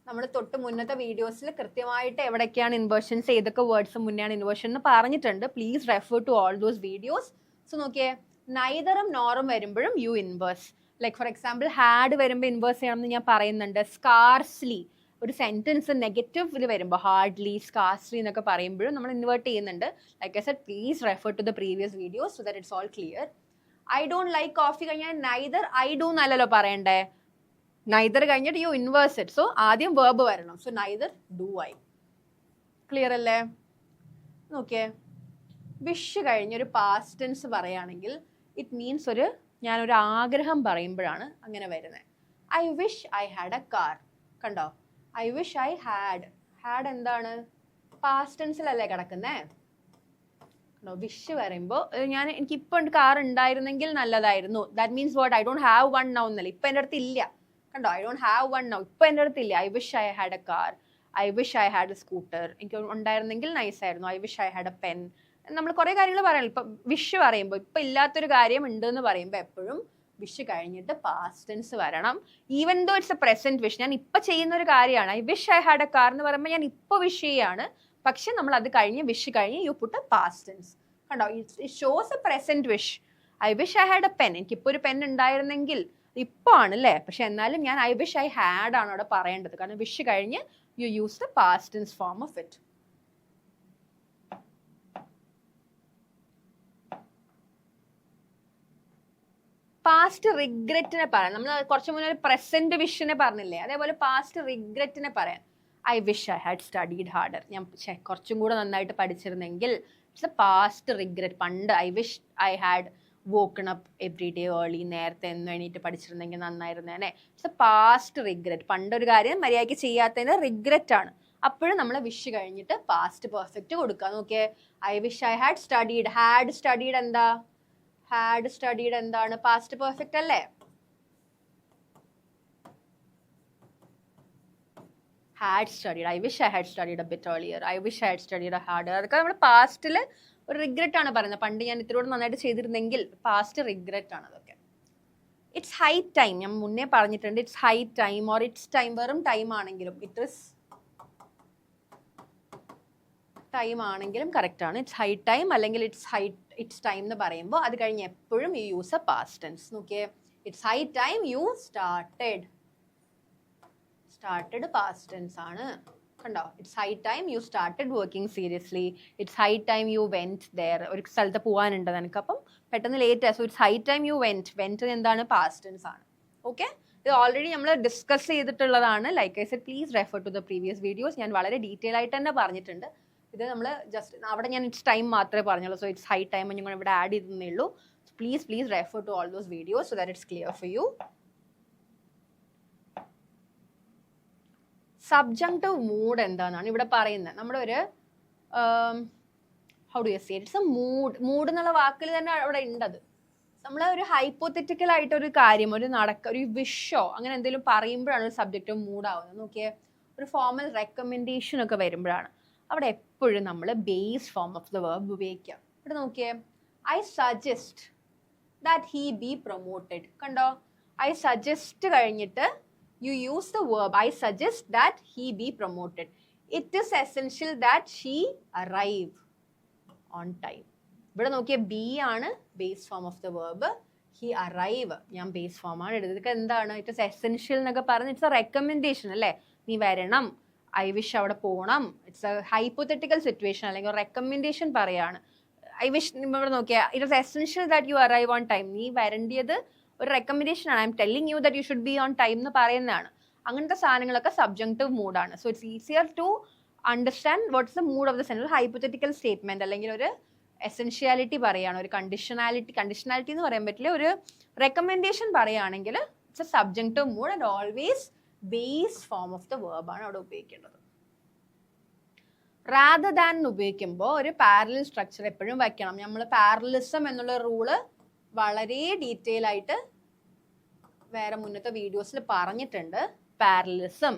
നമ്മൾ തൊട്ട് മുന്നത്തെ വീഡിയോസിൽ കൃത്യമായിട്ട് എവിടേക്കാണ് ഇൻവേർഷൻസ്, ഏതൊക്കെ വേർഡ്സ് മുന്നെയാണ് ഇൻവേർഷൻ എന്ന് പറഞ്ഞിട്ടുണ്ട്. Please refer to all those videos. So നോക്കിയേ, നൈദറും നോറും വരുമ്പോഴും you inverse. Like for example had വരുമ്പോൾ ഇൻവേഴ്സ് ചെയ്യണമെന്ന് ഞാൻ പറയുന്നുണ്ട്. സ്കാർസ്ലി ഒരു സെന്റൻസ് നെഗറ്റീവിൽ വരുമ്പോൾ ഹാർഡ്ലി, സ്കാർസ്ലി എന്നൊക്കെ പറയുമ്പോഴും നമ്മൾ ഇൻവേർട്ട് ചെയ്യുന്നുണ്ട്. Like I said, please refer to the previous videos so that it's all clear. I don't like coffee കഴിഞ്ഞാൽ നൈദർ ഐ ഡു എന്നല്ലല്ലോ പറയണ്ടേ. നൈദർ കഴിഞ്ഞിട്ട് യു ഇൻവേഴ്സ് ഇറ്റ്. സോ ആദ്യം വേർബ് വരണം. So neither do I. Clear അല്ലേ? നോക്കിയേ, wish കഴിഞ്ഞൊരു past tense പറയുകയാണെങ്കിൽ ഇറ്റ് മീൻസ് ഞാനൊരു ആഗ്രഹം പറയുമ്പോഴാണ് അങ്ങനെ വരുന്നത്. I wish I had a car. കണ്ടോ, ഐ വിഷ് ഐ ഹാഡ് എന്താണ്, പാസ്റ്റ് ടെൻസിലല്ലേ കിടക്കുന്നേ. കണ്ടോ, വിഷ് പറയുമ്പോൾ എനിക്കിപ്പോൾ കാർ ഉണ്ടായിരുന്നെങ്കിൽ നല്ലതായിരുന്നു. That means what, I don't have one now എന്നല്ല. ഇപ്പം എൻ്റെ അടുത്ത് ഇല്ല. കണ്ടോ, I don't have one now, ഇപ്പം എൻ്റെ അടുത്ത് ഇല്ല. I wish I had a car, I wish I had a scooter, എനിക്ക് ഉണ്ടായിരുന്നെങ്കിൽ നൈസായിരുന്നു. I wish I had a pen. നമ്മൾ കുറേ കാര്യങ്ങൾ പറയാം. ഇപ്പം വിഷ് പറയുമ്പോൾ ഇപ്പം ഇല്ലാത്തൊരു കാര്യം ഉണ്ടെന്ന് പറയുമ്പോൾ എപ്പോഴും വിഷ് കഴിഞ്ഞിട്ട് പാസ്റ്റ് ടെൻസ് വരണം. Even though it's a present wish, ഞാൻ ഇപ്പം ചെയ്യുന്ന ഒരു കാര്യമാണ്. I wish I had a car എന്ന് പറയുമ്പോൾ ഞാൻ ഇപ്പോൾ വിഷ് ചെയ്യാണ്. പക്ഷെ നമ്മൾ അത് കഴിഞ്ഞ് വിഷ് കഴിഞ്ഞ് you put a past tense. കണ്ടോ, it shows a present wish. I wish I had a pen, എനിക്കിപ്പോൾ ഒരു പെൻ ഉണ്ടായിരുന്നെങ്കിൽ. ഇപ്പോൾ ആണല്ലേ, പക്ഷെ എന്നാലും ഞാൻ ഐ വിഷ് ഐ ഹാഡ് ആണ് അവിടെ പറയേണ്ടത്. കാരണം വിഷ് കഴിഞ്ഞ് you use the past tense form of it. Past റിഗ്രറ്റിനെ പറയാം. നമ്മൾ കുറച്ച് മുന്നേ ഒരു പ്രസന്റ് വിഷിനെ പറഞ്ഞില്ലേ, അതേപോലെ പാസ്റ്റ് റിഗ്രറ്റിനെ പറയാം. I wish I had studied harder. ഞാൻ കുറച്ചും കൂടെ നന്നായിട്ട് പഠിച്ചിരുന്നെങ്കിൽ. It's a past regret. പണ്ട് I wish I had woken up every day early. നേരത്തെ എന്നും എണീറ്റ് പഠിച്ചിരുന്നെങ്കിൽ നന്നായിരുന്നേനെ. It's a past regret. പണ്ടൊരു കാര്യം മര്യാദയ്ക്ക് ചെയ്യാത്തതിന് റിഗ്രറ്റ് ആണ്. അപ്പോഴും നമ്മൾ വിഷ് കഴിഞ്ഞിട്ട് പാസ്റ്റ് പെർഫെക്റ്റ് കൊടുക്കുക. നോക്കിയേ, I wish I had studied. Had studied എന്താ? ഹാഡ് സ്റ്റഡീഡ് എന്താണ്? പാസ്റ്റ് പെർഫെക്റ്റ് അല്ലേ? Had studied. I wish I had studied A bit earlier. I wish I had studied harder. അതൊക്കെ നമ്മൾ പാസ്റ്റിൽ ഒരു റിഗ്രറ്റ് ആണ് പറയുന്നത്. പണ്ട് ഞാൻ ഇത്രയോട് നന്നായിട്ട് ചെയ്തിരുന്നെങ്കിൽ. പാസ്റ്റ് റിഗ്രറ്റ് ആണ് അതൊക്കെ. It's high time. ഞാൻ മുന്നേ പറഞ്ഞിട്ടുണ്ട്. It's high time or it's time. വെറും ടൈം ആണെങ്കിലും ഇറ്റ് ഇസ് ടൈം ആണെങ്കിലും കറക്റ്റ് ആണ്. ഇറ്റ്സ് ഹൈ ടൈം അല്ലെങ്കിൽ ഇറ്റ്സ് ടൈം എന്ന് പറയുമ്പോൾ അത് കഴിഞ്ഞ് എപ്പോഴും you use a past tense. നോക്കിയേ, it's high time you started. Past tense ആണ്. കണ്ടോ? It's high time you started working seriously. It's high time you went there. ഒരു സ്ഥലത്ത് പോകാനുണ്ട് നിനക്ക്, അപ്പം പെട്ടെന്ന് ലേറ്റ് ആയി. So it's high time you went എന്താണ്? പാസ്റ്റ് ടെൻസ് ആണ്. ഓക്കെ, ഇത് ഓൾറെഡി നമ്മൾ ഡിസ്കസ് ചെയ്തിട്ടുള്ളതാണ്. Like I said, please refer to the previous videos. ഞാൻ വളരെ ഡീറ്റെയിൽ ആയിട്ട് തന്നെ പറഞ്ഞിട്ടുണ്ട്. ഇത് നമ്മൾ ജസ്റ്റ് അവിടെ ഞാൻ ഇറ്റ്സ് ടൈം മാത്രമേ പറഞ്ഞുള്ളൂ. സോ ഇറ്റ്സ് ഹൈ ടൈം ഞാൻ ഇവിടെ ആഡ് ചെയ്തേ ഉള്ളൂ. Please refer to all those videos so that it's clear for you. Subjunctive mood എന്താണെന്നാണ് ഇവിടെ പറയുന്നത്. നമ്മുടെ ഒരു how do you say it's a mood എന്നുള്ള വാക്കിൽ തന്നെ അവിടെ ഉണ്ടത്. നമ്മൾ ഒരു ഹൈപ്പോത്തറ്റിക്കൽ ആയിട്ടൊരു കാര്യം, ഒരു വിഷോ അങ്ങനെ എന്തെങ്കിലും പറയുമ്പോഴാണ് ഒരു സബ്ജക്റ്റീവ് മൂഡ് ആവുന്നത്. നോക്കിയേ, ഒരു ഫോമൽ റെക്കമെൻഡേഷൻ ഒക്കെ വരുമ്പോഴാണ് അവിടെ എപ്പോഴും നമ്മൾ base form of the verb ഉപയോഗിക്കുക. ഇവിടെ നോക്കിയേ, I suggest that he B promoted. കണ്ടോ? ഐ സജസ്റ്റ് കഴിഞ്ഞിട്ട് you use the verb I suggest that he be promoted. It is essential that she arrive on time. ഇവിടെ നോക്കിയ B ആണ് base form of the verb. He arrive ഞാൻ base form ആണ് എടുത്തത്. ഇതൊക്കെ എന്താണ്? It is essential എന്നൊക്കെ പറഞ്ഞ് it's A recommendation അല്ലേ? നീ വരണം, ഐ വിഷ് അവിടെ പോകണം. ഇറ്റ്സ് എ ഹൈപ്പോത്തറ്റിക്കൽ സിറ്റുവേഷൻ അല്ലെങ്കിൽ റെക്കമെൻഡേഷൻ പറയാണ്. ഐ വിഷ് ഇവിടെ നോക്കിയാൽ it is essential that you arrive on time. നീ വരേണ്ടത് ഒരു റെക്കമെൻഡേഷൻ ആണ്. I am telling you that you should be on time എന്ന് പറയുന്നതാണ്. അങ്ങനത്തെ സാധനങ്ങളൊക്കെ സബ്ജങ്ക്റ്റീവ് മൂഡാണ്. So it's easier to understand what's the mood of the sentence. Hypothetical statement അല്ലെങ്കിൽ ഒരു എസെൻഷ്യാലിറ്റി പറയുകയാണ്, ഒരു കണ്ടീഷണാലിറ്റി എന്ന് പറയാൻ പറ്റില്ല, ഒരു റെക്കമെൻഡേഷൻ പറയുകയാണെങ്കിൽ it's a subjunctive mood and always base form of the verb ആണ് അവിടെ ഉപയോഗിക്കേണ്ടത്. റാദർ ദാൻ ഉപയോഗിക്കുമ്പോൾ ഒരു പാരലൽ സ്ട്രക്ചർ എപ്പോഴും വയ്ക്കണം. നമ്മൾ പാരലിസം എന്നുള്ള റൂള് വളരെ ഡീറ്റെയിൽ ആയിട്ട് വേറെ മുന്നത്തെ വീഡിയോസിൽ പറഞ്ഞിട്ടുണ്ട്. പാരലിസം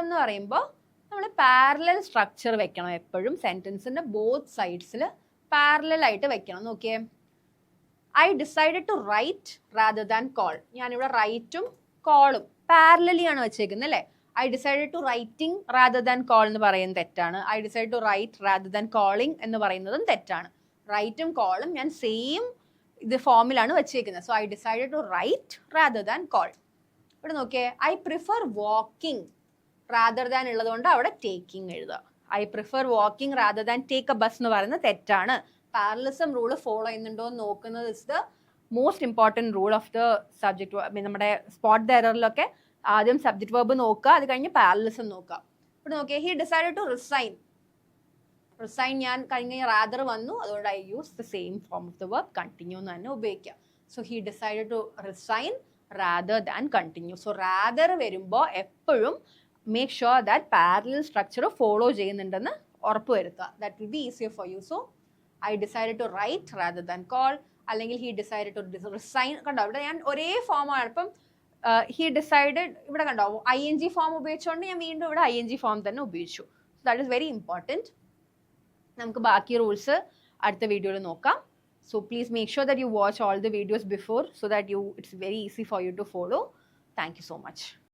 എന്ന് പറയുമ്പോൾ നമ്മൾ പാരലൽ സ്ട്രക്ചർ വെക്കണം എപ്പോഴും. സെന്റൻസിന്റെ ബോത്ത് സൈഡ്സിൽ പാരലൽ ആയിട്ട് വെക്കണം. നോക്കിയേ, I decided to write rather than call. ഞാനിവിടെ റൈറ്റും കോളും പാരലലി ആണ് വെച്ചേക്കുന്നത് അല്ലേ? I decided to writing rather than call എന്ന് പറയുന്നത് തെറ്റാണ്. I decide to write rather than calling എന്ന് പറയുന്നതും തെറ്റാണ്. റൈറ്റും കോളും ഞാൻ സെയിം ഇത് ഫോമിലാണ് വെച്ചേക്കുന്നത്. So I decided to write rather than call. ഇവിടെ നോക്കിയേ, I prefer walking rather than ഉള്ളതുകൊണ്ട് അവിടെ ടേക്കിംഗ് എഴുതുക. I prefer walking rather than take a bus എന്ന് പറയുന്നത് തെറ്റാണ്. പാരലിസം റൂള് ഫോളോ ചെയ്യുന്നുണ്ടോ എന്ന് നോക്കുന്നത് is the most important rule of the subject. നമ്മുടെ സ്പോട്ട് ദ എററിലൊക്കെ ആദ്യം സബ്ജക്ട് വെർബ് നോക്കുക, അത് കഴിഞ്ഞ് പാരലിസം നോക്കുക. ഇവിടെ നോക്കിയേ, ഹി ഡിസൈഡഡ് ടു റിസൈൻ ഞാൻ കഴിഞ്ഞ റാദർ വന്നു, അതുകൊണ്ട് I use the same form of the verb continue എന്ന് തന്നെ ഉപയോഗിക്കാം. So he decided to resign rather than continue. So rather വരുമ്പോൾ എപ്പോഴും make sure that parallel structure follow ചെയ്യുന്നുണ്ടെന്ന് ഉറപ്പ് വരുത്തുക. That will be easier for you. So I decided to write rather than call, അല്ലെങ്കിൽ he decided to resign. കണ്ടോ, ഇവിടെ ഞാൻ ഒരേ ഫോമാണ്. ഇപ്പം ഹി ഡിസൈഡഡ് ഇവിടെ കണ്ടോ ING ഫോം ഉപയോഗിച്ചുകൊണ്ട് ഞാൻ വീണ്ടും ഇവിടെ ING ഫോം തന്നെ ഉപയോഗിച്ചു. So that is very important. നമുക്ക് ബാക്കി റൂൾസ് അടുത്ത വീഡിയോയിൽ നോക്കാം. So please make sure that you watch all the videos before so that it's very easy for you to follow. Thank you so much.